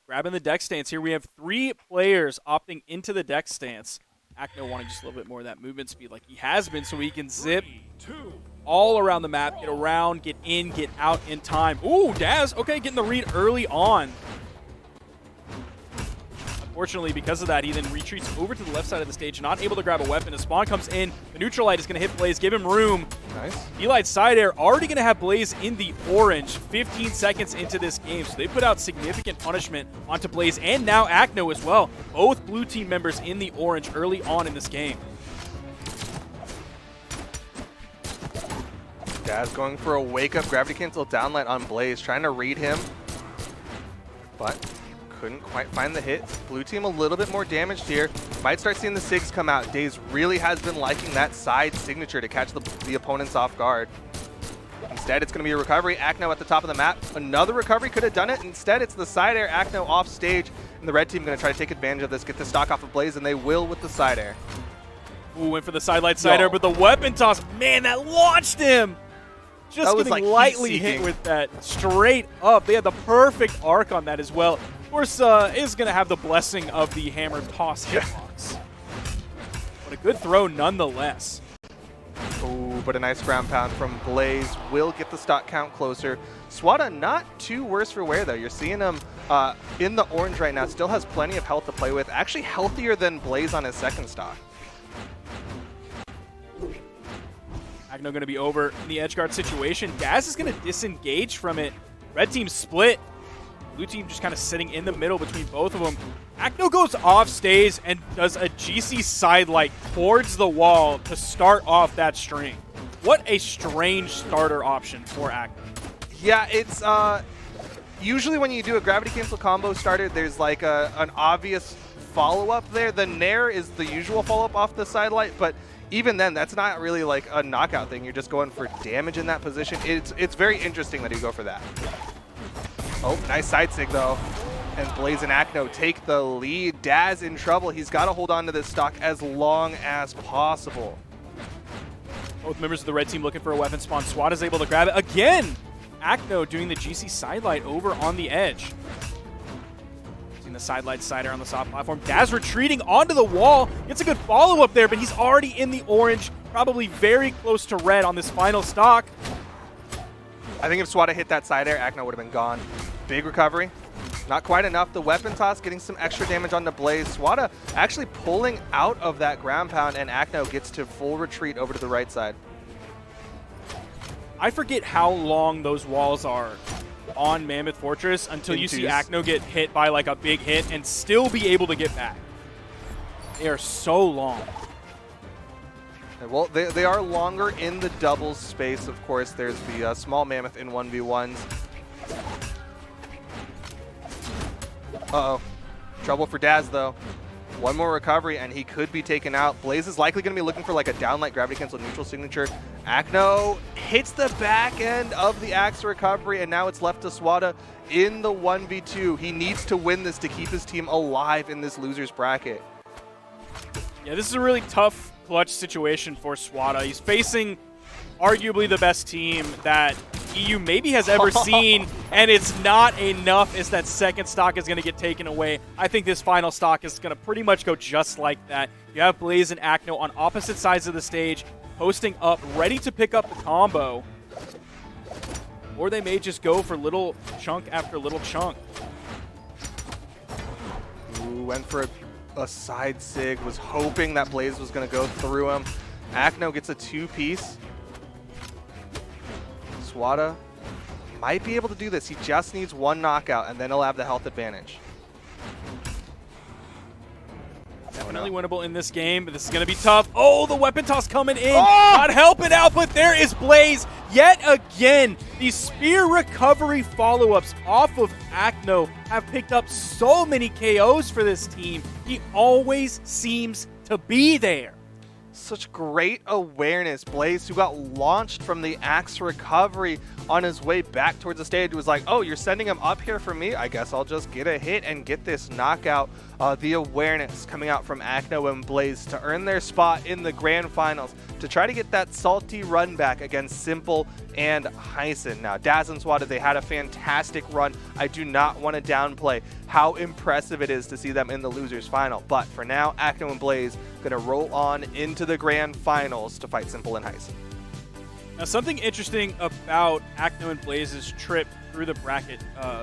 Grabbing the deck stance here. We have 3 players opting into the deck stance. Akno wanting just a little bit more of that movement speed like he has been so he can zip 3, 2, all around the map, get around, get in, get out in time. Ooh, Daz, okay, getting the read early on. Unfortunately, because of that, he then retreats over to the left side of the stage, not able to grab a weapon. As Spawn comes in, the neutral light is going to hit Blaze, give him room. Nice. Eli side air already going to have Blaze in the orange 15 seconds into this game, so they put out significant punishment onto Blaze and now Akno as well. Both blue team members in the orange early on in this game. Daz going for a wake-up gravity cancel downlight on Blaze, trying to read him, but couldn't quite find the hit. Blue team a little bit more damaged here. Might start seeing the SIGs come out. Daze really has been liking that side signature to catch the opponents off guard. Instead, it's going to be a recovery. Akno at the top of the map. Another recovery could have done it. Instead, it's the side air. Akno off stage, and the red team going to try to take advantage of this, get the stock off of Blaze, and they will with the side air. Ooh, went for the sidelight side air, but the weapon toss, man, that launched him. Just getting like lightly hit with that straight up. They had the perfect arc on that as well. Of course, is going to have the blessing of the hammer toss hitbox. But a good throw nonetheless. Ooh, but a nice ground pound from Blaze will get the stock count closer. Swada not too worse for wear, though. You're seeing him in the orange right now. Still has plenty of health to play with. Actually healthier than Blaze on his second stock. Akno going to be over in the edge guard situation. Daz is going to disengage from it. Red team split. Blue team just kind of sitting in the middle between both of them. Akno goes off stage and does a GC sidelight towards the wall to start off that string. What a strange starter option for Akno. Yeah, it's usually when you do a gravity cancel combo starter, there's like an obvious follow-up there. The Nair is the usual follow-up off the sidelight, but even then, that's not really like a knockout thing. You're just going for damage in that position. It's very interesting that you go for that. Oh, nice side sig though. And Blaze and Akno take the lead. Daz in trouble. He's got to hold on to this stock as long as possible. Both members of the red team looking for a weapon spawn. Swat is able to grab it again. Akno doing the GC sidelight over on the edge. Seeing the sidelight sider on the soft platform. Daz retreating onto the wall. Gets a good follow-up there, but he's already in the orange. Probably very close to red on this final stock. I think if Swada hit that side air, Akno would have been gone. Big recovery. Not quite enough. The weapon toss getting some extra damage on the Blaze. Swada actually pulling out of that ground pound, and Akno gets to full retreat over to the right side. I forget how long those walls are on Mammoth Fortress until you see Akno get hit by like a big hit and still be able to get back. They are so long. Well, they are longer in the doubles space, of course. There's the small Mammoth in 1v1s. Uh-oh. Trouble for Daz, though. One more recovery, and he could be taken out. Blaze is likely going to be looking for like a downlight gravity cancel neutral signature. Akno hits the back end of the axe recovery, and now it's left to Swada in the 1v2. He needs to win this to keep his team alive in this loser's bracket. Yeah, this is a really tough clutch situation for Swada. He's facing arguably the best team that EU maybe has ever seen, and it's not enough as that second stock is going to get taken away. I think this final stock is going to pretty much go just like that. You have Blaze and Akno on opposite sides of the stage, posting up, ready to pick up the combo. Or they may just go for little chunk after little chunk. Ooh, went for a side sig, was hoping that Blaze was going to go through him. Akno gets a two-piece. Swada might be able to do this. He just needs one knockout, and then he'll have the health advantage. definitely winnable in this game, but this is going to be tough. Oh, the weapon toss coming in. Oh! Not helping out, but there is Blaze yet again. These spear recovery follow-ups off of Acno have picked up so many KOs for this team. He always seems to be there. Such great awareness. Blaze, who got launched from the axe recovery on his way back towards the stage, was like, oh, you're sending him up here for me? I guess I'll just get a hit and get this knockout. The awareness coming out from Acno and Blaze to earn their spot in the grand finals, to try to get that salty run back against Simple and Hyson. Now, Daz and Swada, they had a fantastic run. I do not want to downplay how impressive it is to see them in the losers final. But for now, Acno and Blaze going to roll on into the grand finals to fight Simple and Hyson. Now, something interesting about Acno and Blaze's trip through the bracket,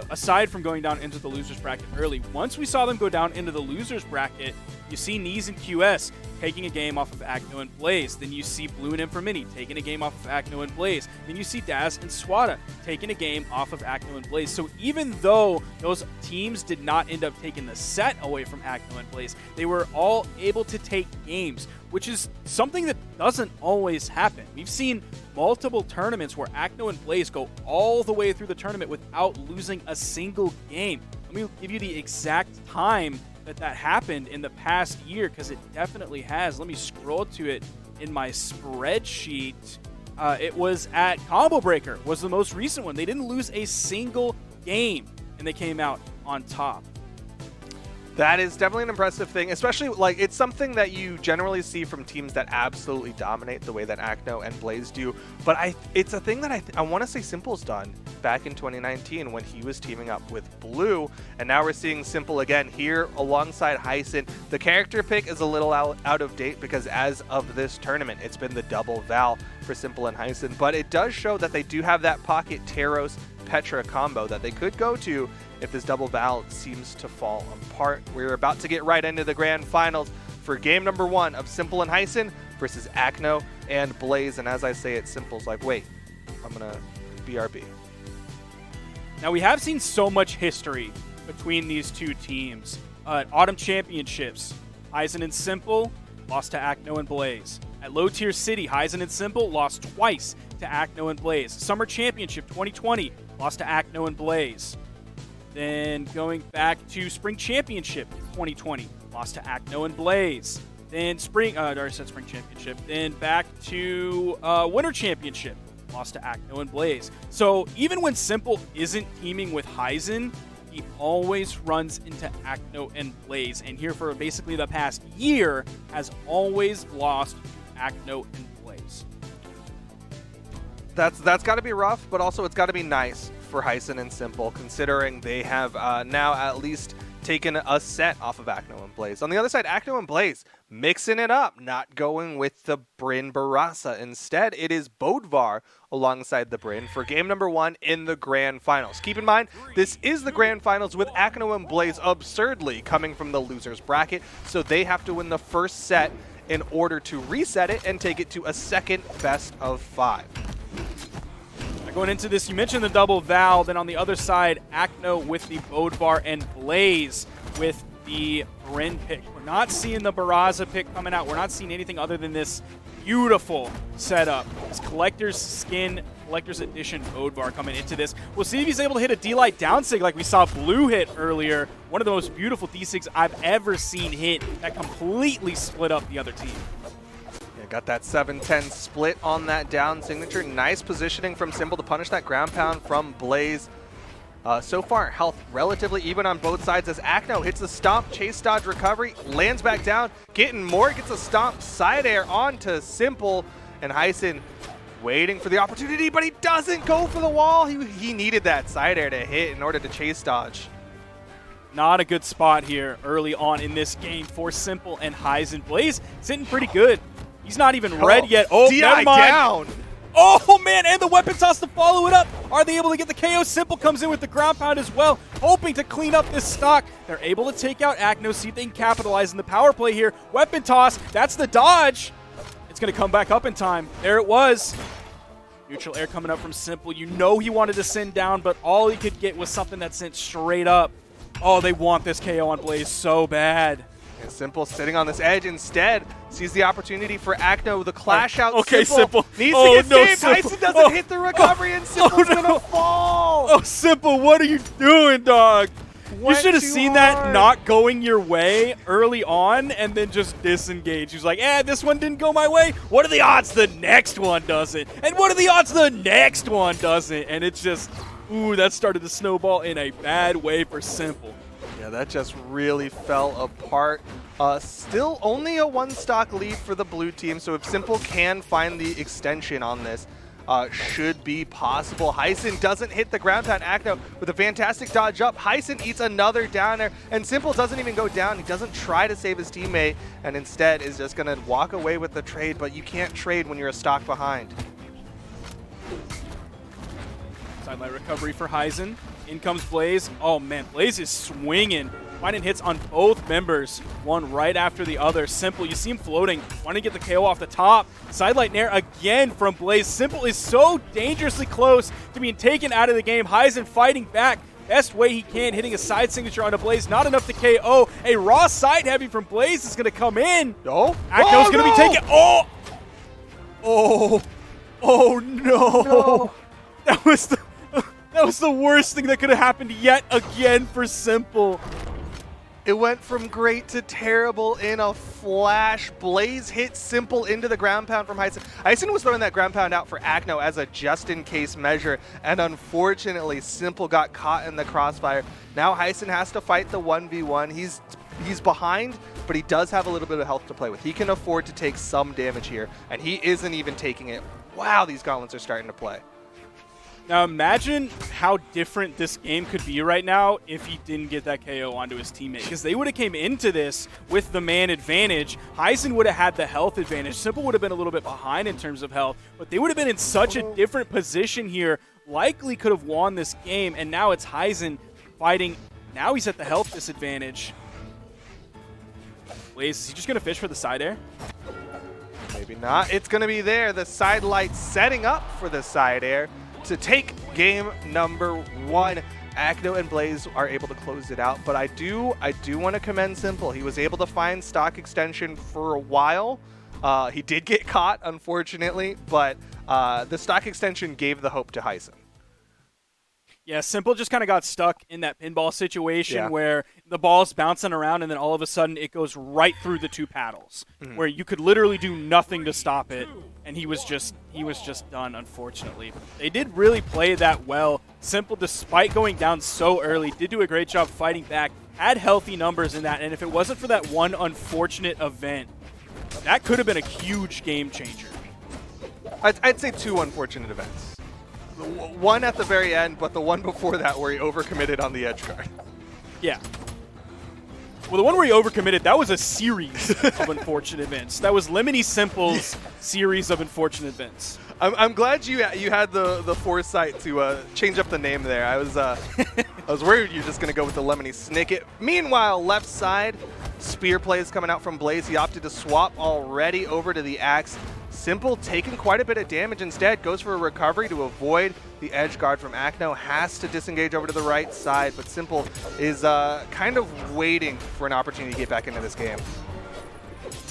aside from going down into the losers bracket early, once we saw them go down into the losers bracket, you see Knees and QS taking a game off of Acno and Blaze. Then you see Blue and Inframini taking a game off of Acno and Blaze. Then you see Daz and Swada taking a game off of Acno and Blaze. So even though those teams did not end up taking the set away from Acno and Blaze, they were all able to take games, which is something that doesn't always happen. We've seen multiple tournaments where Acno and Blaze go all the way through the tournament without losing a single game. Let me give you the exact time that happened in the past year, because it definitely has. Let me scroll to it in my spreadsheet. It was at Combo Breaker, was the most recent one. They didn't lose a single game, and they came out on top. That is definitely an impressive thing, especially like it's something that you generally see from teams that absolutely dominate the way that Acno and Blaze do. But it's a thing that I want to say Simple's done back in 2019 when he was teaming up with Blue, and now we're seeing Simple again here alongside Hyson. The character pick is a little out of date because as of this tournament, it's been the double Val for Simple and Hyson, but it does show that they do have that pocket Taros Petra combo that they could go to if this double Val seems to fall apart. We're about to get right into the grand finals for game number 1 of Simple and Hyson versus Acno and Blaze. And as I say it, Simple's like, wait, I'm gonna BRB. Now, we have seen so much history between these two teams. Autumn Championships, Hyson and Simple lost to Acno and Blaze. At Low Tier City, Hyson and Simple lost twice to Acno and Blaze. Summer Championship 2020, lost to Acno and Blaze. Then going back to Spring Championship 2020, lost to Acno and Blaze. Then Spring Championship. Then back to Winter Championship, lost to Acno and Blaze. So even when Simple isn't teaming with Hyson, he always runs into Acno and Blaze. And here for basically the past year, has always lost to Acno and Blaze. That's got to be rough, but also it's got to be nice for Hyson and Simple, considering they have now at least taken a set off of Acno and Blaze. On the other side, Acno and Blaze mixing it up, not going with the Bryn Barasa. Instead, it is Bodvar alongside the Bryn for game number 1 in the grand finals. Keep in mind, this is the grand finals with Acno and Blaze absurdly coming from the losers bracket, so they have to win the first set in order to reset it and take it to a second best of 5. Going into this, you mentioned the double Val, then on the other side, Acno with the Bodvar and Blaze with the Bryn pick. We're not seeing the Barraza pick coming out. We're not seeing anything other than this beautiful setup. This Collector's Skin, Collector's Edition Bodvar coming into this. We'll see if he's able to hit a D-Light down sig like we saw Blue hit earlier. One of the most beautiful D-Sigs I've ever seen hit that completely split up the other team. Got that 7-10 split on that down signature. Nice positioning from Simple to punish that ground pound from Blaze. So far, health relatively even on both sides as Acno hits the stomp, chase dodge recovery, lands back down, getting more, gets a stomp, side air onto Simple, and Hyson waiting for the opportunity, but he doesn't go for the wall. He needed that side air to hit in order to chase dodge. Not a good spot here early on in this game for Simple and Hyson. Blaze sitting pretty good. He's not even red yet. Oh, DI never mind. Down. Oh, man, and the weapon toss to follow it up. Are they able to get the KO? Simple comes in with the ground pound as well, hoping to clean up this stock. They're able to take out Acno, see if they can capitalize in the power play here. Weapon toss, that's the dodge. It's going to come back up in time. There it was. Neutral air coming up from Simple. You know he wanted to send down, but all he could get was something that sent straight up. Oh, they want this KO on Blaze so bad. And Simple sitting on this edge instead sees the opportunity for Acno. The clash out. Okay, Simple. Needs Oh, to get no, saved. Simple. Tyson doesn't hit the recovery and Simple's no. gonna fall. Oh, Simple, what are you doing, dog? You Went should have too seen that hard. not going your way early on and then just disengage. He's like, this one didn't go my way. What are the odds the next one doesn't? And what are the odds the next one doesn't? And it's just, ooh, that started to snowball in a bad way for Simple. Yeah, that just really fell apart. Still only a one-stock lead for the blue team, so if Simple can find the extension on this, should be possible. Hyson doesn't hit the ground pound. Acno with a fantastic dodge up. Hyson eats another downer, and Simple doesn't even go down. He doesn't try to save his teammate, and instead is just going to walk away with the trade, but you can't trade when you're a stock behind. Sidelight recovery for Hyzen. In comes Blaze. Oh, man, Blaze is swinging. Finding hits on both members, one right after the other. Simple, you see him floating, wanting to get the KO off the top. Sidelight Nair again from Blaze. Simple is so dangerously close to being taken out of the game. Hyzen fighting back best way he can, hitting a side signature onto Blaze. Not enough to KO. A raw side heavy from Blaze is going to come in. Oh, Acno's going to no. be taken. Oh! Oh! Oh, no! That was the worst thing that could have happened yet again for Simple. It went from great to terrible in a flash. Blaze hit Simple into the ground pound from Hyson. Hyson was throwing that ground pound out for Acno as a just-in-case measure, and unfortunately, Simple got caught in the crossfire. Now Hyson has to fight the 1v1. He's behind, but he does have a little bit of health to play with. He can afford to take some damage here, and he isn't even taking it. Wow, these gauntlets are starting to play. Now imagine how different this game could be right now if he didn't get that KO onto his teammate, because they would have came into this with the man advantage. Hyzen would have had the health advantage. Simple would have been a little bit behind in terms of health, but they would have been in such a different position here, likely could have won this game, and now it's Hyzen fighting. Now he's at the health disadvantage. Blaze, is he just going to fish for the side air? Maybe not. It's going to be there. The side light setting up for the side air to take game number 1. Acno and Blaze are able to close it out, but I do want to commend Simple. He was able to find stock extension for a while. He did get caught, unfortunately, but the stock extension gave the hope to Hyson. Yeah, Simple just kind of got stuck in that pinball situation where the ball's bouncing around and then all of a sudden it goes right through the two paddles, where you could literally do nothing to stop it, and he was just done, unfortunately. They did really play that well. Simple, despite going down so early, did do a great job fighting back, had healthy numbers in that, and if it wasn't for that one unfortunate event, that could have been a huge game changer. I'd say 2 unfortunate events. One at the very end, but the one before that where he overcommitted on the edge guard. Yeah. Well, the one where he overcommitted, that was a series of unfortunate events. That was Lemony Simple's series of unfortunate events. I'm glad you had the foresight to change up the name there. I was worried you were just going to go with the Lemony Snicket. Meanwhile, left side, spear plays coming out from Blaze. He opted to swap already over to the axe. Simple taking quite a bit of damage instead, goes for a recovery to avoid the edge guard from Acno, has to disengage over to the right side, but Simple is kind of waiting for an opportunity to get back into this game.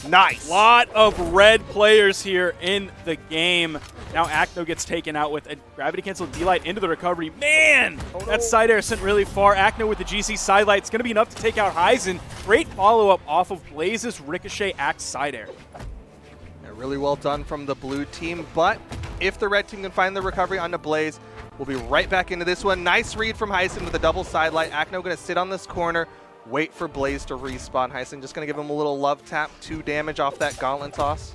Nice. Lot of red players here in the game. Now Acno gets taken out with a gravity cancel D-Light into the recovery. Man, that side air sent really far. Acno with the GC side light. It's going to be enough to take out Hyzen. Great follow-up off of Blaze's Ricochet Axe side air. Really well done from the blue team, but if the red team can find the recovery onto Blaze, we'll be right back into this one. Nice read from Hyson with a double side light. Acno going to sit on this corner, wait for Blaze to respawn. Hyson just going to give him a little love tap, 2 damage off that gauntlet toss.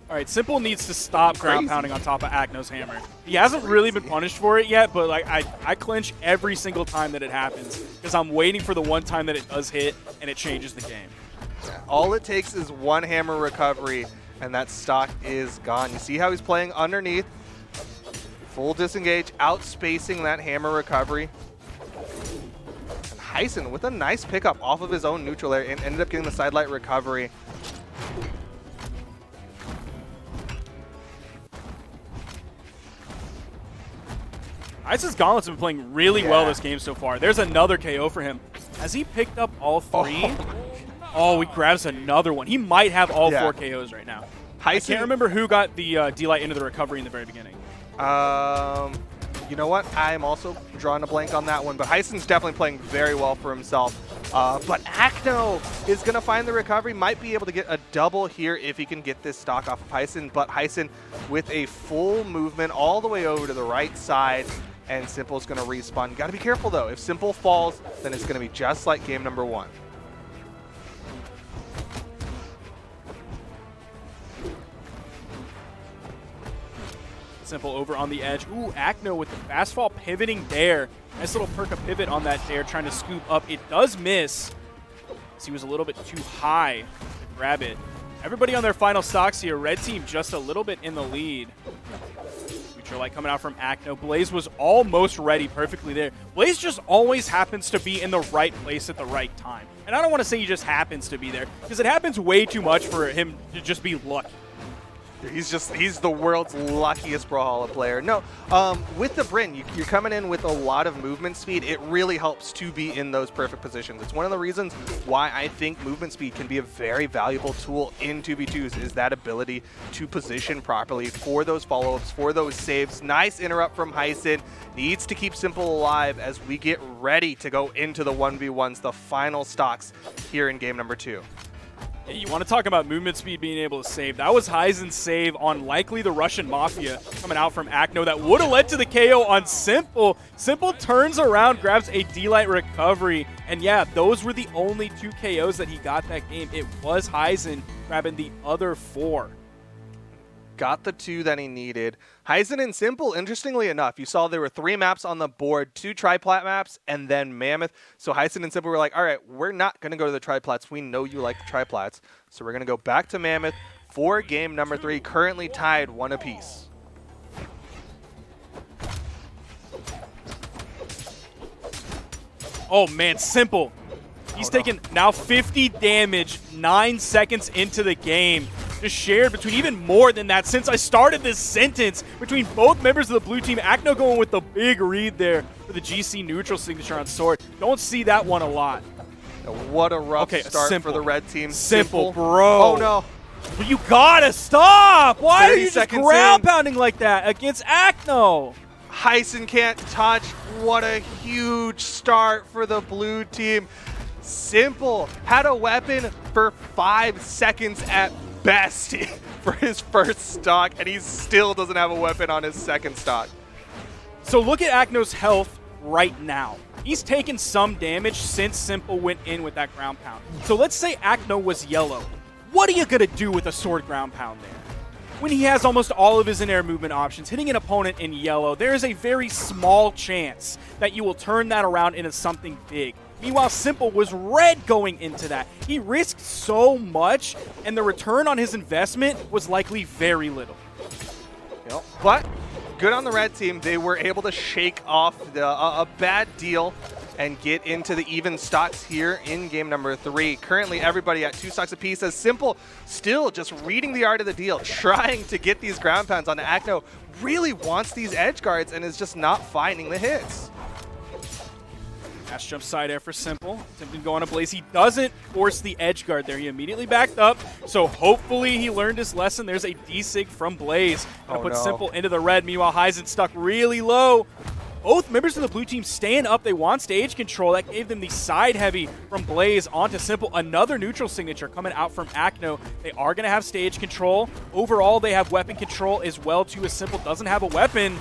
All right, Simple needs to stop ground pounding on top of Acno's hammer. He hasn't really been punished for it yet, but like I clinch every single time that it happens because I'm waiting for the one time that it does hit and it changes the game. All it takes is 1 hammer recovery, and that stock is gone. You see how he's playing underneath. Full disengage, outspacing that hammer recovery. And Hyson with a nice pickup off of his own neutral area and ended up getting the sidelight recovery. Hyson's Gauntlets have been playing really well this game so far. There's another KO for him. Has he picked up all three? Oh, he grabs another one. He might have all 4 KOs right now. I can't remember who got the D-Light into the recovery in the very beginning. You know what? I'm also drawing a blank on that one, but Heisen's definitely playing very well for himself. But Acno is going to find the recovery, might be able to get a double here if he can get this stock off of Heisen, but Heisen with a full movement all the way over to the right side, and Simple's going to respawn. You got to be careful, though. If Simple falls, then it's going to be just like game number 1. Simple over on the edge. Ooh, Acno with the fast fall pivoting there. Nice little perk of pivot on that dare, trying to scoop up. It does miss, as he was a little bit too high to grab it. Everybody on their final stocks here. Red team just a little bit in the lead. Future Light coming out from Acno. Blaze was almost ready perfectly there. Blaze just always happens to be in the right place at the right time. And I don't want to say he just happens to be there, because it happens way too much for him to just be lucky. He's the world's luckiest Brawlhalla player. No, with the Bryn, you're coming in with a lot of movement speed. It really helps to be in those perfect positions. It's one of the reasons why I think movement speed can be a very valuable tool in 2v2s, is that ability to position properly for those follow-ups, for those saves. Nice interrupt from Heisen. Needs to keep Simple alive as we get ready to go into the 1v1s, the final stocks here in game number 2. You want to talk about movement speed being able to save. That was Heisen's save on likely the Russian Mafia coming out from Acno. That would have led to the KO on Simple. Simple turns around, grabs a D-Light recovery. And yeah, those were the only 2 KOs that he got that game. It was Heisen grabbing the other 4. Got the 2 that he needed. Heisen and Simple, interestingly enough, you saw there were 3 maps on the board, 2 triplat maps, and then Mammoth. So Heisen and Simple were like, all right, we're not going to go to the triplats. We know you like the triplats. So we're going to go back to Mammoth for game number 3, currently tied 1 apiece. Oh man, Simple. He's taken now 50 damage 9 seconds into the game. Just shared between even more than that since I started this sentence between both members of the blue team. Acno going with the big read there for the GC neutral signature on Sword. Don't see that one a lot. What a rough start for the red team. Simple, bro. Oh no. But you gotta stop! Why are you just ground in. pounding like that against Acno? Heisen can't touch. What a huge start for the blue team. Simple had a weapon for 5 seconds at best for his first stock, and he still doesn't have a weapon on his second stock. So look at Acno's health right now. He's taken some damage since Simple went in with that ground pound. So let's say Acno was yellow. What are you going to do with a sword ground pound there? When he has almost all of his in-air movement options, hitting an opponent in yellow, there is a very small chance that you will turn that around into something big. Meanwhile, Simple was red going into that. He risked so much, and the return on his investment was likely very little. Yep. But good on the red team. They were able to shake off a bad deal and get into the even stocks here in game number 3. Currently, everybody at 2 stocks apiece, as Simple still just reading the art of the deal, trying to get these ground pounds on Acno. Really wants these edge guards and is just not finding the hits. Dash jump side air for Simple. Attempting to go on a Blaze. He doesn't force the edge guard there. He immediately backed up. So hopefully he learned his lesson. There's a desig from Blaze. Gonna put Simple into the red. Meanwhile, Heisen stuck really low. Both members of the blue team staying up. They want stage control. That gave them the side heavy from Blaze onto Simple. Another neutral signature coming out from Acno. They are going to have stage control. Overall, they have weapon control as well, too, as Simple doesn't have a weapon.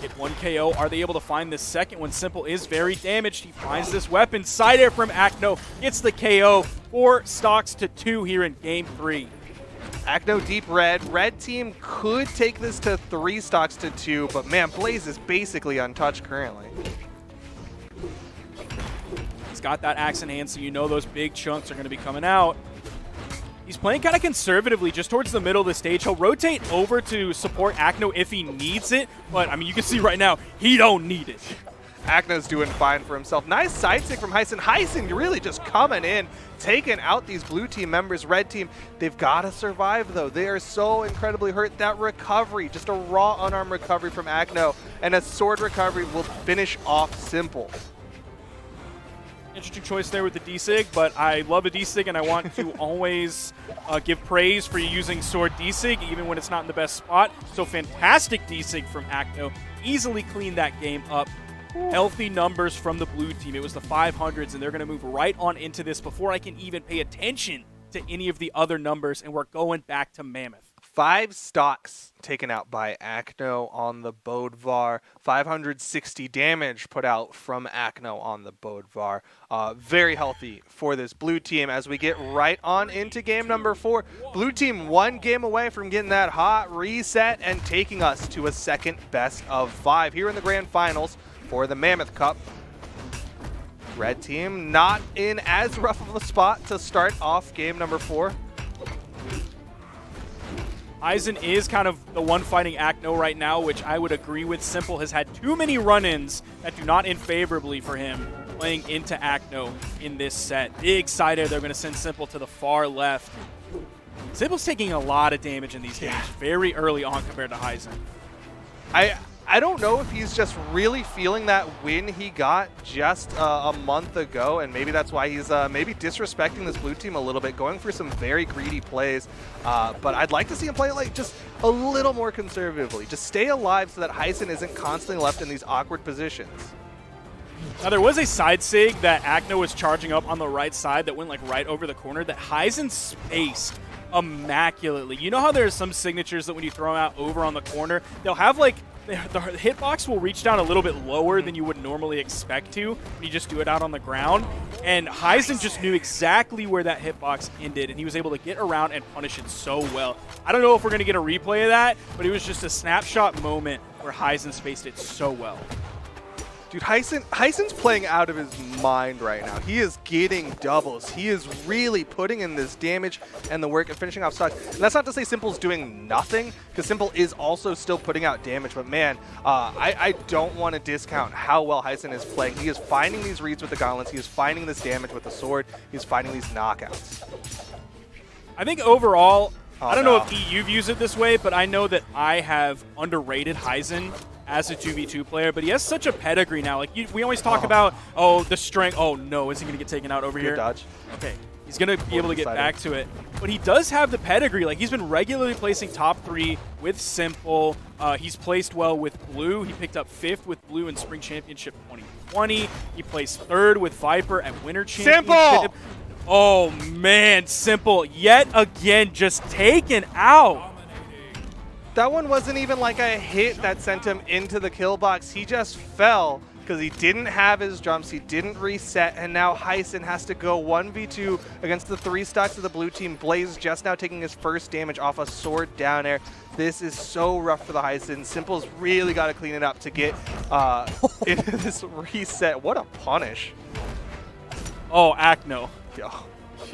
Get 1 KO. Are they able to find this second one? Simple is very damaged. He finds this weapon. Side air from Acno. Gets the KO. 4 stocks to 2 here in game 3. Acno deep red. Red team could take this to 3 stocks to 2, but man, Blaze is basically untouched currently. He's got that axe in hand, so you know those big chunks are going to be coming out. He's playing kind of conservatively just towards the middle of the stage. He'll rotate over to support Acno if he needs it, but I mean, you can see right now, he don't need it. Acno's doing fine for himself. Nice side stick from Heisen. Heisen really just coming in, taking out these blue team members. Red team, they've got to survive though. They are so incredibly hurt. That recovery, just a raw unarmed recovery from Acno, and a sword recovery will finish off Simple. Interesting choice there with the D-Sig, but I love a D-Sig, and I want to always give praise for you using Sword D-Sig, even when it's not in the best spot. So fantastic D-Sig from Acno. Easily cleaned that game up. Healthy numbers from the blue team. It was the 500s, and they're going to move right on into this before I can even pay attention to any of the other numbers, and we're going back to Mammoth. 5 stocks taken out by Acno on the Bodvar. 560 damage put out from Acno on the Bodvar. Very healthy for this blue team as we get right on into game number 4. Blue team 1 game away from getting that hot reset and taking us to a second best of 5 here in the grand finals for the Mammoth Cup. Red team not in as rough of a spot to start off game number 4. Aizen is kind of the one fighting Acno right now, which I would agree with. Simple has had too many run-ins that do not end favorably for him playing into Acno in this set. Big side air, they're going to send Simple to the far left. Simple's taking a lot of damage in these games very early on compared to Aizen. I don't know if he's just really feeling that win he got just a month ago, and maybe that's why he's maybe disrespecting this blue team a little bit, going for some very greedy plays. But I'd like to see him play like just a little more conservatively. Just stay alive so that Aizen isn't constantly left in these awkward positions. Now, there was a side sig that Acno was charging up on the right side that went like right over the corner that Aizen spaced immaculately. You know how there's some signatures that when you throw them out over on the corner, they'll have like the hitbox will reach down a little bit lower than you would normally expect to when you just do it out on the ground. And Aizen just knew exactly where that hitbox ended, and he was able to get around and punish it so well. I don't know if we're going to get a replay of that, but it was just a snapshot moment where Aizen spaced it so well. Dude, Aizen's playing out of his mind right now. He is getting doubles. He is really putting in this damage and the work and finishing off stocks. And that's not to say Simple's doing nothing, because Simple is also still putting out damage. But man, I don't want to discount how well Aizen is playing. He is finding these reads with the gauntlets. He is finding this damage with the sword. He's finding these knockouts. I think overall, I don't know if EU views it this way, but I know that I have underrated Aizen as a 2v2 player, but he has such a pedigree now. Like we always talk about, oh, the strength. Oh no, is he gonna get taken out over here? Dodge. Okay, he's gonna be able to get back to it. But he does have the pedigree. Like he's been regularly placing top 3 with Simple. He's placed well with Blue. He picked up 5th with Blue in Spring Championship 2020. He placed 3rd with Viper at Winter Championship. Simple! Oh man, Simple yet again just taken out. That one wasn't even like a hit that sent him into the kill box. He just fell because he didn't have his jumps. He didn't reset, and now Aizen has to go 1v2 against the 3 stocks of the blue team. Blaze just now taking his first damage off a sword down air. This is so rough for the Aizen. Simple's really got to clean it up to get into this reset. What a punish. Oh, Acno. Yo.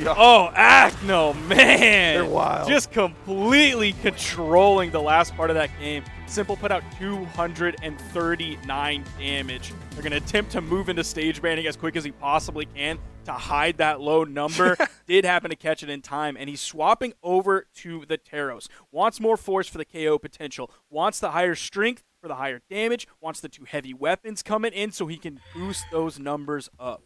Oh, Acno, man! They're wild. Just completely controlling the last part of that game. Simple put out 239 damage. They're going to attempt to move into stage banning as quick as he possibly can to hide that low number. Did happen to catch it in time, and he's swapping over to the Taros. Wants more force for the KO potential. Wants the higher strength for the higher damage. Wants the 2 heavy weapons coming in so he can boost those numbers up.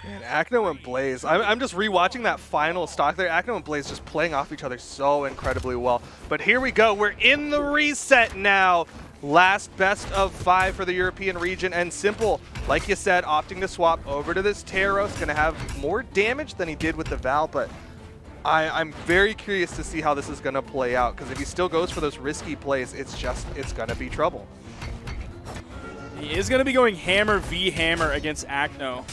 Man, Acno and Blaze. I'm just rewatching that final stock there. Acno and Blaze just playing off each other so incredibly well. But here we go. We're in the reset now. Last best of 5 for the European region. And Simple, like you said, opting to swap over to this Taros. Going to have more damage than he did with the Val. But I'm very curious to see how this is going to play out. Because if he still goes for those risky plays, it's going to be trouble. He is going to be going hammer v hammer against Acno.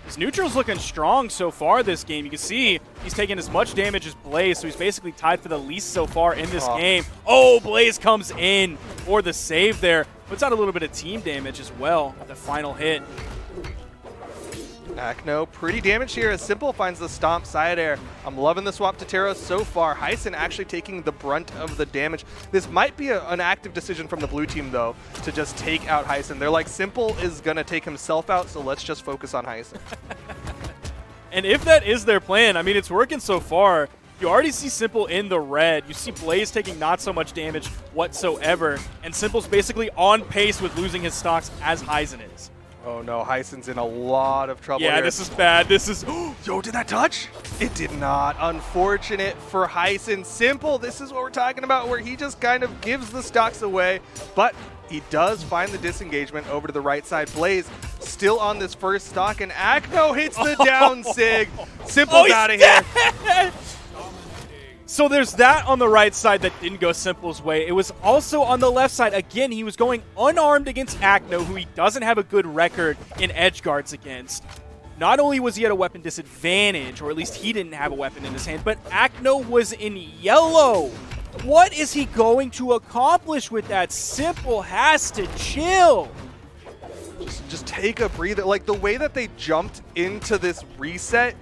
His neutral's looking strong so far this game. You can see he's taking as much damage as Blaze, so he's basically tied for the least so far in this game. Oh, Blaze comes in for the save there. Puts out a little bit of team damage as well at the final hit. Acno, pretty damaged here as Simple finds the stomp side air. I'm loving the swap to Taros so far. Aizen actually taking the brunt of the damage. This might be an active decision from the blue team, though, to just take out Aizen. They're like, Simple is going to take himself out, so let's just focus on Aizen. And if that is their plan, I mean, it's working so far. You already see Simple in the red. You see Blaze taking not so much damage whatsoever. And Simple's basically on pace with losing his stocks as Aizen is. Oh no, Heisen's in a lot of trouble Yeah, here. this is bad. This is... Yo, did that touch? It did not. Unfortunate for Heisen. Simple, this is what we're talking about, where he just kind of gives the stocks away, but he does find the disengagement over to the right side. Blaze still on this first stock, and Akno hits the down sig. Simple's out of here. So there's that on the right side that didn't go Simple's way. It was also on the left side. Again, he was going unarmed against Akno, who he doesn't have a good record in edge guards against. Not only was he at a weapon disadvantage, or at least he didn't have a weapon in his hand, but Akno was in yellow. What is he going to accomplish with that? Simple has to chill. Just take a breather. Like, the way that they jumped into this reset,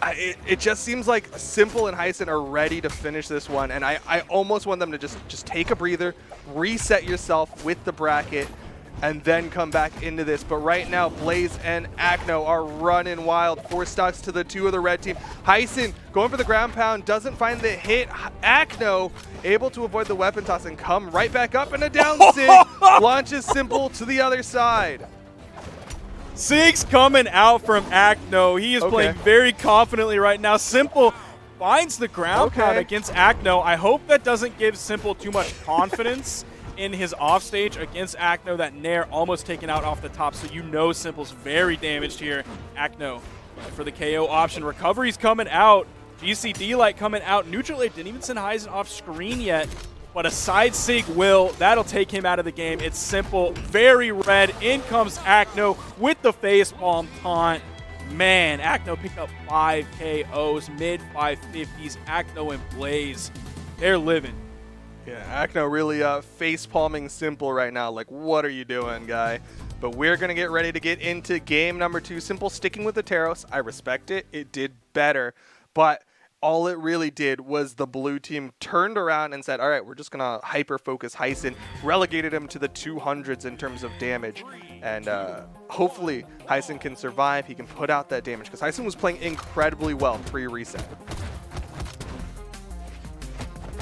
it just seems like Simple and Heisen are ready to finish this one, and I almost want them to just take a breather, reset yourself with the bracket, and then come back into this. But right now, Blaze and Akno are running wild. 4 stocks to the 2 of the red team. Heisen going for the ground pound, doesn't find the hit. Akno able to avoid the weapon toss and come right back up, and a down sig launches Simple to the other side. Sig's coming out from Akno. He is playing very confidently right now. Simple finds the ground pound against Akno. I hope that doesn't give Simple too much confidence in his offstage against Akno. That Nair almost taken out off the top, so you know Simple's very damaged here. Akno for the KO option. Recovery's coming out. GCD light coming out. Neutral Aid didn't even send Heisen off screen yet. But a side sig will. That'll take him out of the game. It's Simple. Very red. In comes Akno with the facepalm taunt. Man, Akno picked up 5 KOs, mid 550s. Akno and Blaze, they're living. Yeah, Akno really face-palming Simple right now. Like, what are you doing, guy? But we're going to get ready to get into game number 2. Simple sticking with the Taros. I respect it. It did better. But all it really did was the blue team turned around and said, all right, we're just going to hyper-focus Heisen, relegated him to the 200s in terms of damage. And hopefully Heisen can survive. He can put out that damage, because Heisen was playing incredibly well pre-reset.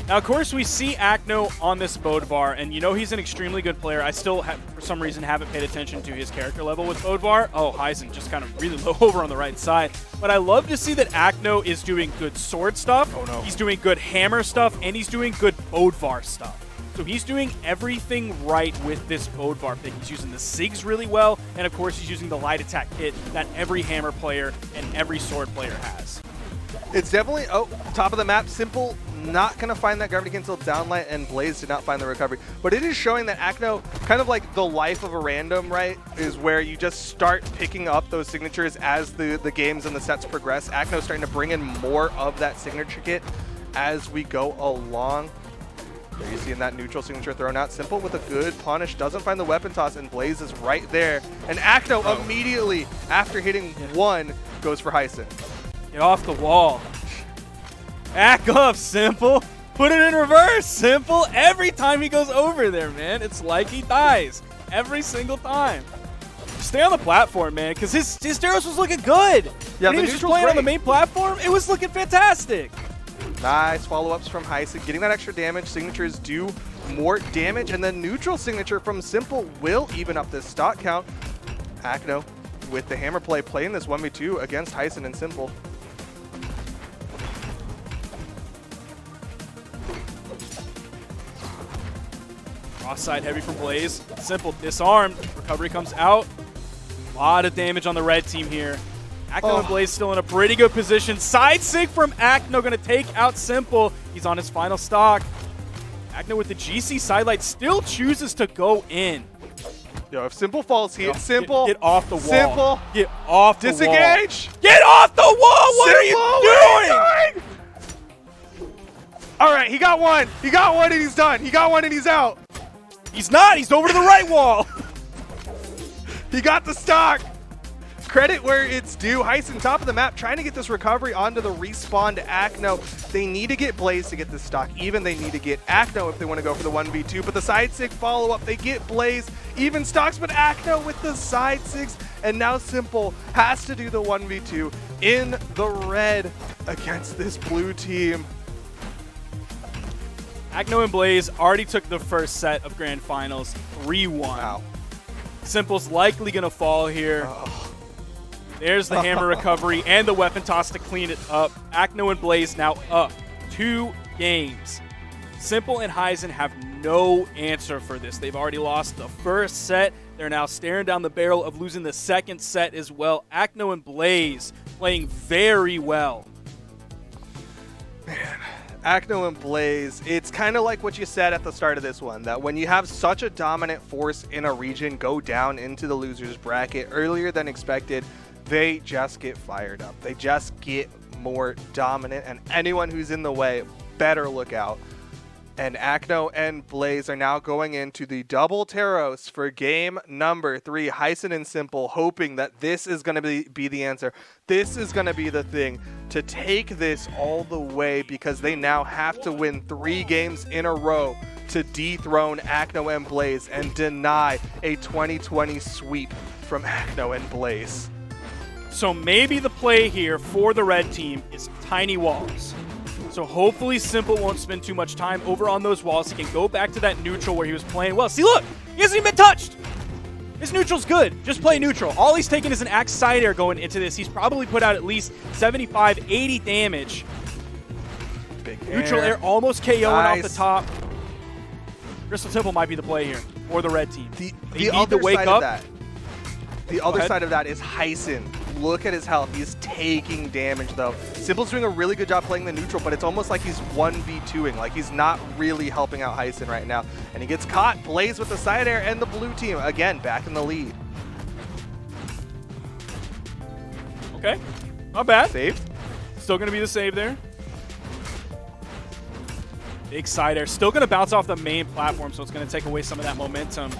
Now, of course, we see Akno on this Bodvar, and you know he's an extremely good player. I still, for some reason, haven't paid attention to his character level with Bodvar. Oh, Heisen just kind of really low over on the right side. But I love to see that Akno is doing good sword stuff. Oh, no. He's doing good hammer stuff, and he's doing good Bodvar stuff. So he's doing everything right with this Bodvar pick. He's using the SIGs really well, and of course, he's using the light attack kit that every hammer player and every sword player has. It's definitely, top of the map, Simple not going to find that gravity cancel downlight, and Blaze did not find the recovery. But it is showing that Akno, kind of like the life of a random, right, is where you just start picking up those signatures as the games and the sets progress. Akno's starting to bring in more of that signature kit as we go along. There you see in that neutral signature thrown out. Simple with a good punish, doesn't find the weapon toss, and Blaze is right there. And Akno immediately, after hitting one, goes for Heisen. Get off the wall. Back up, Simple. Put it in reverse, Simple. Every time he goes over there, man, it's like he dies. Every single time. Stay on the platform, man, because his Taros was looking good. Yeah, when he was just playing on the main platform, it was looking fantastic. Nice follow-ups from Heisen, getting that extra damage. Signatures do more damage, and then neutral signature from Simple will even up this stock count. Akno with the hammer play, playing this 1v2 against Heisen and Simple. Cross-side heavy from Blaze. Simple disarmed. Recovery comes out. A lot of damage on the red team here. Akno and Blaze still in a pretty good position. Side sig from Akno going to take out Simple. He's on his final stock. Akno with the GC sidelight still chooses to go in. Yo, if Simple falls here, Simple. Get off the wall. Simple. Get off the wall. Disengage. Get off the wall. What are you doing? All right, he got one. He got one and he's done. He got one and he's out. He's not. He's over to the right wall. He got the stock. Credit where it's due. Heisen top of the map trying to get this recovery onto the respawn to Akno. They need to get Blaze to get this stock. Even they need to get Akno if they want to go for the 1v2. But the side sig follow-up, they get Blaze. Even stocks, but Akno with the side sigs. And now Simple has to do the 1v2 in the red against this blue team. Akno and Blaze already took the first set of Grand Finals 3-1. Wow. Simple's likely going to fall here. There's the hammer recovery and the weapon toss to clean it up. Acno and Blaze now up 2 games. Simple and Heisen have no answer for this. They've already lost the first set. They're now staring down the barrel of losing the second set as well. Acno and Blaze playing very well. Man, Acno and Blaze, it's kind of like what you said at the start of this one, that when you have such a dominant force in a region go down into the loser's bracket earlier than expected, they just get fired up. They just get more dominant, and anyone who's in the way better look out. And Acno and Blaze are now going into the double Taros for game number 3. Heisen and Simple hoping that this is going to be the answer. This is going to be the thing to take this all the way, because they now have to win 3 games in a row to dethrone Acno and Blaze and deny a 2020 sweep from Acno and Blaze. So maybe the play here for the red team is tiny walls. So hopefully Simple won't spend too much time over on those walls. He can go back to that neutral where he was playing well. See, look, he hasn't even been touched. His neutral's good. Just play neutral. All he's taking is an axe side air going into this. He's probably put out at least 75, 80 damage. Big Neutral air almost KOing off the top. Crystal Temple might be the play here for the red team. The other side of that. The other side of that is Heisen. Look at his health. He's taking damage, though. Simple's doing a really good job playing the neutral, but it's almost like he's 1v2ing. Like, he's not really helping out Heisen right now. And he gets caught. Blaze with the side air, and the blue team, again, back in the lead. Okay. Not bad. Saved. Still going to be the save there. Big side air. Still going to bounce off the main platform, so it's going to take away some of that momentum.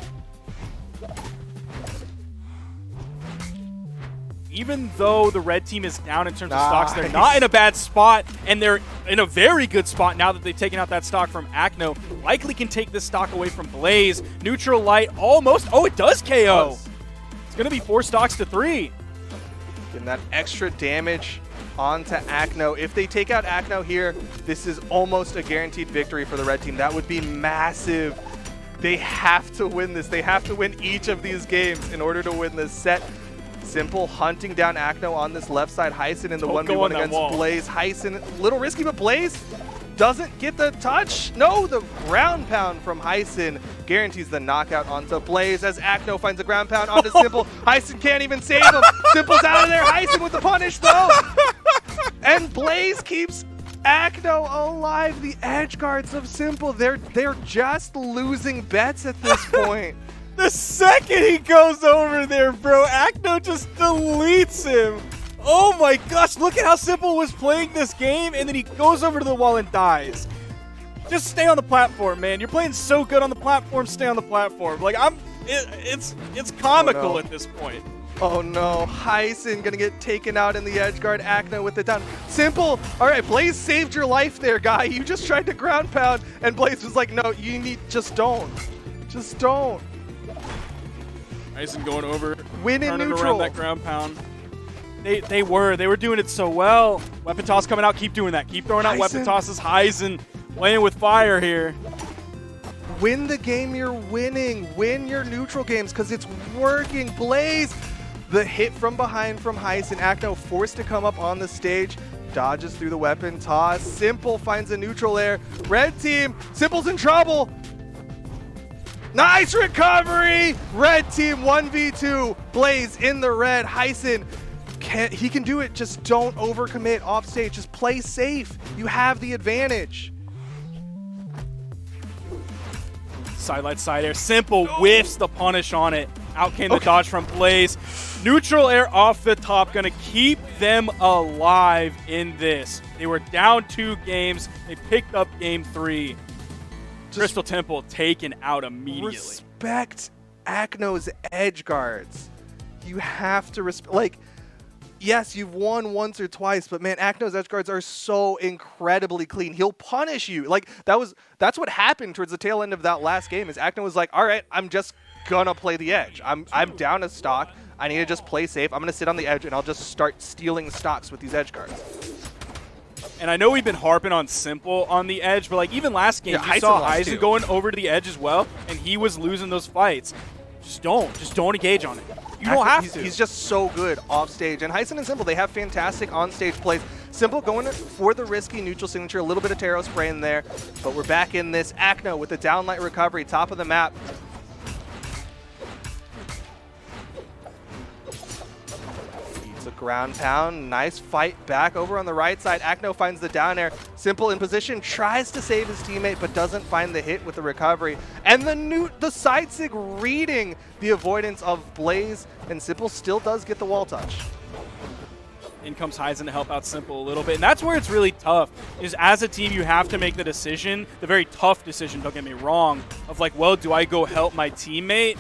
Even though the red team is down in terms of stocks, they're not in a bad spot, and they're in a very good spot now that they've taken out that stock from Acno. Likely can take this stock away from Blaze. Neutral light almost. Oh, it does KO. It's going to be 4 stocks to 3. Getting that extra damage onto Acno. If they take out Acno here, this is almost a guaranteed victory for the red team. That would be massive. They have to win this. They have to win each of these games in order to win this set. Simple hunting down Acno on this left side. Heisen in the 1v1 against Blaze. Heisen, little risky, but Blaze doesn't get the touch. No, the ground pound from Heisen guarantees the knockout onto Blaze as Acno finds a ground pound onto Simple. Heisen can't even save him. Simple's out of there. Heisen with the punish, though. And Blaze keeps Acno alive. The edge guards of Simple, they're just losing bets at this point. The second he goes over there, bro, Acno just deletes him. Oh my gosh, look at how Simple was playing this game, and then he goes over to the wall and dies. Just stay on the platform, man. You're playing so good on the platform, stay on the platform. Like, it's comical at this point. Oh no, Heisen gonna get taken out in the edge guard. Acno with the down. Simple, all right, Blaze saved your life there, guy. You just tried to ground pound, and Blaze was like, no, just don't. Just don't. Heisen going over, win in turning neutral. Around that ground pound. They were doing it so well. Weapon toss coming out, keep doing that. Keep throwing out weapon tosses. Heisen playing with fire here. Win the game you're winning. Win your neutral games because it's working. Blaze, the hit from behind from Heisen. Acno forced to come up on the stage. Dodges through the weapon toss. Simple finds a neutral air. Red team, Simple's in trouble. Nice recovery! Red team 1v2. Blaze in the red. Heisen, he can do it. Just don't overcommit off stage. Just play safe. You have the advantage. Sidelight side air. Simple whiffs the punish on it. Out came the dodge from Blaze. Neutral air off the top. Going to keep them alive in this. They were down 2 games. They picked up game 3. Crystal Temple taken out immediately. Respect Acno's edge guards. You have to respect. Like, yes, you've won once or twice, but man, Acno's edge guards are so incredibly clean. He'll punish you. Like, that's what happened towards the tail end of that last game. Is Acno was like, all right, I'm just gonna play the edge. I'm down a stock. I need to just play safe. I'm gonna sit on the edge and I'll just start stealing stocks with these edge guards. And I know we've been harping on Simple on the edge, but like even last game, you saw Heisen going over to the edge as well, and he was losing those fights. Just don't engage on it. You don't have to. He's just so good off stage. And Hyson and Simple, they have fantastic on stage plays. Simple going for the risky neutral signature, a little bit of Taro spray in there, but we're back in this. Acno with the downlight recovery, top of the map. Beats a ground pound, nice fight back over on the right side. Acno finds the down air. Simple in position, tries to save his teammate, but doesn't find the hit with the recovery. And the side sig reading the avoidance of Blaze, and Simple still does get the wall touch. In comes Hyzen to help out Simple a little bit. And that's where it's really tough, is as a team, you have to make the decision, the very tough decision, don't get me wrong, of like, well, do I go help my teammate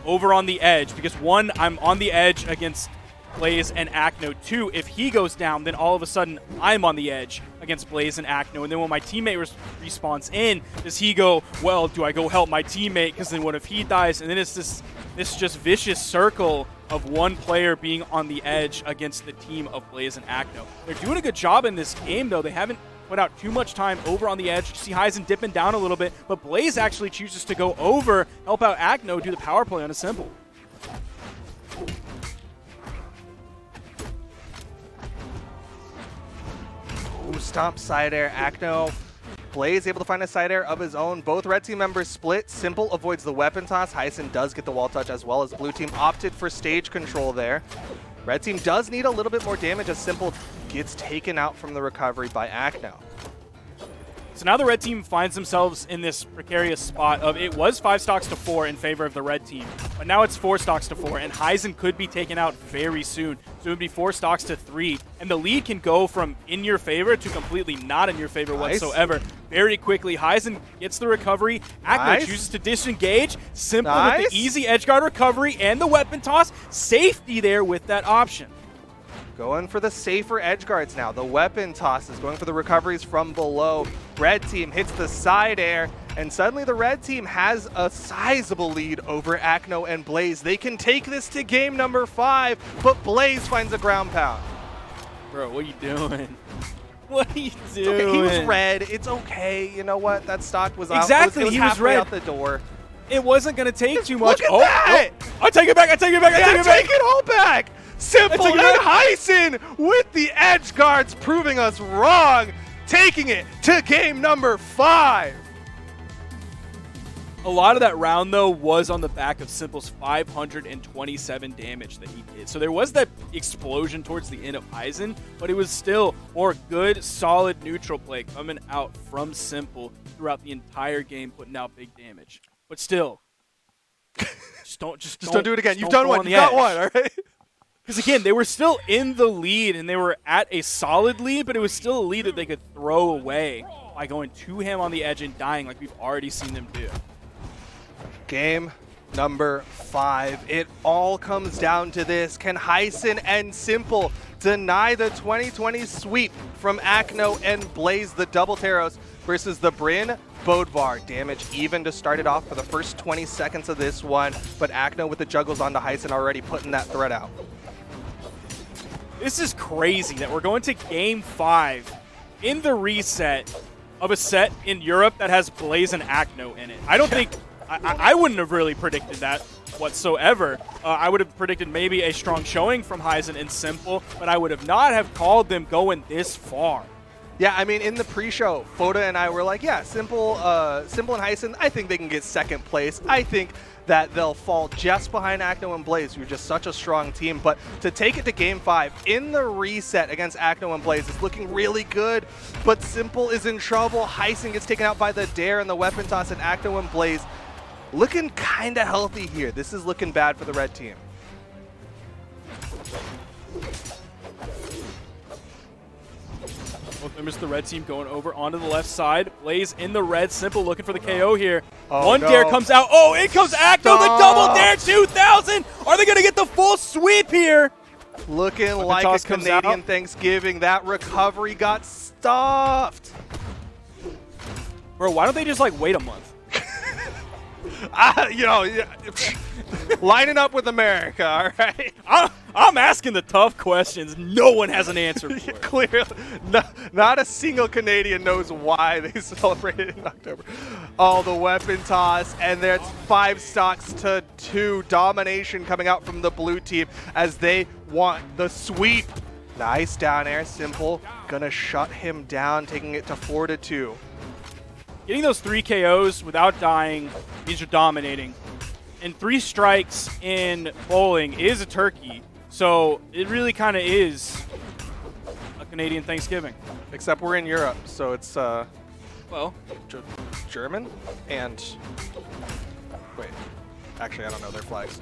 over on the edge? Because one, I'm on the edge against Blaze and Acno. Two, if he goes down, then all of a sudden I'm on the edge against Blaze and Acno. And then when my teammate respawns in, does he go, well, do I go help my teammate? Because then what if he dies? And then it's this just vicious circle of one player being on the edge against the team of Blaze and Acno. They're doing a good job in this game, though. They haven't put out too much time over on the edge. You see Hyzen dipping down a little bit, but Blaze actually chooses to go over, help out Acno, do the power play on a Simple. Ooh, stomp side air. Acno, Blaze able to find a side air of his own. Both red team members split. Simple avoids the weapon toss. Hyson does get the wall touch, as well as blue team opted for stage control there. Red team does need a little bit more damage as Simple gets taken out from the recovery by Acno. So now the red team finds themselves in this precarious spot of it was 5 stocks to 4 in favor of the red team, but now it's 4 stocks to 4, and Hyzen could be taken out very soon. So it would be 4 stocks to 3, and the lead can go from in your favor to completely not in your favor whatsoever very quickly. Hyzen gets the recovery. Acno chooses to disengage. Simple with the easy edgeguard recovery and the weapon toss. Safety there with that option. Going for the safer edge guards now. The weapon tosses, going for the recoveries from below. Red team hits the side air, and suddenly the red team has a sizable lead over Acno and Blaze. They can take this to game number 5, but Blaze finds a ground pound. Bro, what are you doing? What are you doing? Okay, he was red. It's okay. You know what? That stock was out. Exactly, It was he was halfway red. out the door. It wasn't going to take too much. Look at that! I take it back. I take it back. I take it back. Take it all back. Simple and Hyson with the edge guards proving us wrong, taking it to game number 5. A lot of that round, though, was on the back of Simple's 527 damage that he did. So there was that explosion towards the end of Hyzen, but it was still more good, solid neutral play coming out from Simple throughout the entire game, putting out big damage. But still, just don't do it again. You've done one. You got one, all right? Because again, they were still in the lead, and they were at a solid lead, but it was still a lead that they could throw away by going to him on the edge and dying like we've already seen them do. Game number 5. It all comes down to this. Can Hyson and Simple deny the 2020 sweep from Acno and Blaze, the double Taros, versus the Bryn Bodvar? Damage even to start it off for the first 20 seconds of this one, but Acno with the juggles onto Hyson already putting that threat out. This is crazy that we're going to game 5 in the reset of a set in Europe that has Blaze and Acno in it. I don't think, I wouldn't have really predicted that whatsoever. I would have predicted maybe a strong showing from Hyzen and Simple, but I would have not have called them going this far. Yeah, I mean, in the pre-show, Foda and I were like, yeah, Simple and Hyson, I think they can get second place. I think that they'll fall just behind Acno and Blaze, who are just such a strong team. But to take it to game 5 in the reset against Acno and Blaze is looking really good, but Simple is in trouble. Hyson gets taken out by the dare and the weapon toss, and Acno and Blaze looking kind of healthy here. This is looking bad for the red team. Both members of the red team going over onto the left side. Blaze in the red. Simple looking for the KO here. One dare comes out. Oh, in comes Acno, the double dare 2000. Are they going to get the full sweep here? Looking like a Canadian Thanksgiving. That recovery got stuffed. Bro, why don't they just like wait a month? You know, lining up with America, all right? I'm asking the tough questions. No one has an answer for it. Clearly, not a single Canadian knows why they celebrated in October. Oh, the weapon toss, and there's 5 stocks to 2. Domination coming out from the blue team as they want the sweep. Nice down air, Simple. Gonna shut him down, taking it to 4-2. Getting those 3 KOs without dying means you're dominating. And 3 strikes in bowling is a turkey. So it really kind of is a Canadian Thanksgiving. Except we're in Europe, so it's Well, German and wait, actually I don't know their flags.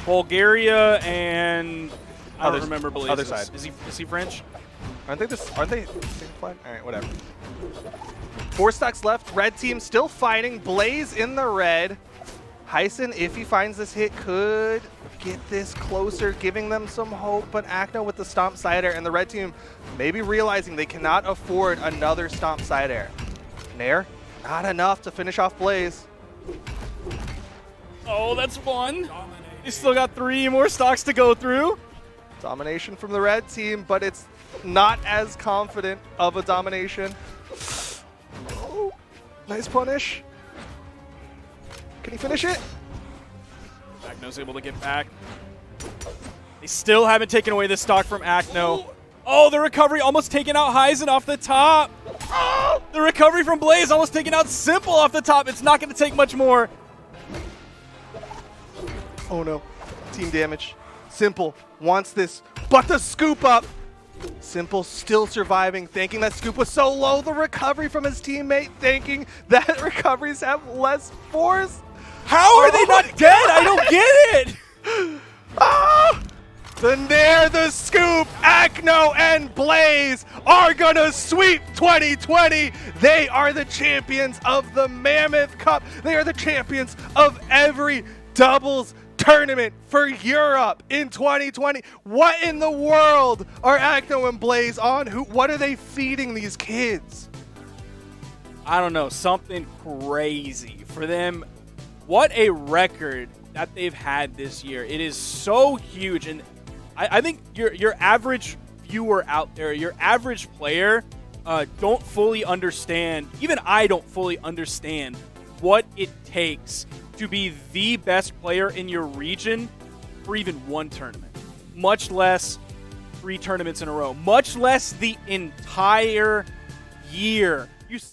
Bulgaria and I don't Other- remember Blaze's. other side. Is he French? Aren't they the same flag? All right, whatever. 4 stocks left. Red team still fighting. Blaze in the red. Hyson, if he finds this hit, could get this closer, giving them some hope. But Acno with the stomp side air, and the red team maybe realizing they cannot afford another stomp side air. Nair, not enough to finish off Blaze. Oh, that's 1. You still got 3 more stocks to go through. Domination from the red team, but it's not as confident of a domination. Oh, nice punish. Can he finish it? Acno's able to get back. They still haven't taken away the stock from Acno. Oh, the recovery almost taking out Hyzen off the top. Oh, the recovery from Blaze almost taking out Simple off the top. It's not going to take much more. Oh no, team damage. Simple wants this, but the scoop up. Simple still surviving, thinking that scoop was so low. The recovery from his teammate, thinking that recoveries have less force. How are they not dead? I don't get it. Ah! The Nair, the scoop, Acno, and Blaze are gonna sweep 2020. They are the champions of the Mammoth Cup. They are the champions of every doubles tournament for Europe in 2020. What in the world are Acno and Blaze on? What are they feeding these kids? I don't know. Something crazy for them. What a record that they've had this year. It is so huge. And I think your average viewer out there, your average player, don't fully understand. Even I don't fully understand what it takes to be the best player in your region for even 1 tournament, much less 3 tournaments in a row, much less the entire year.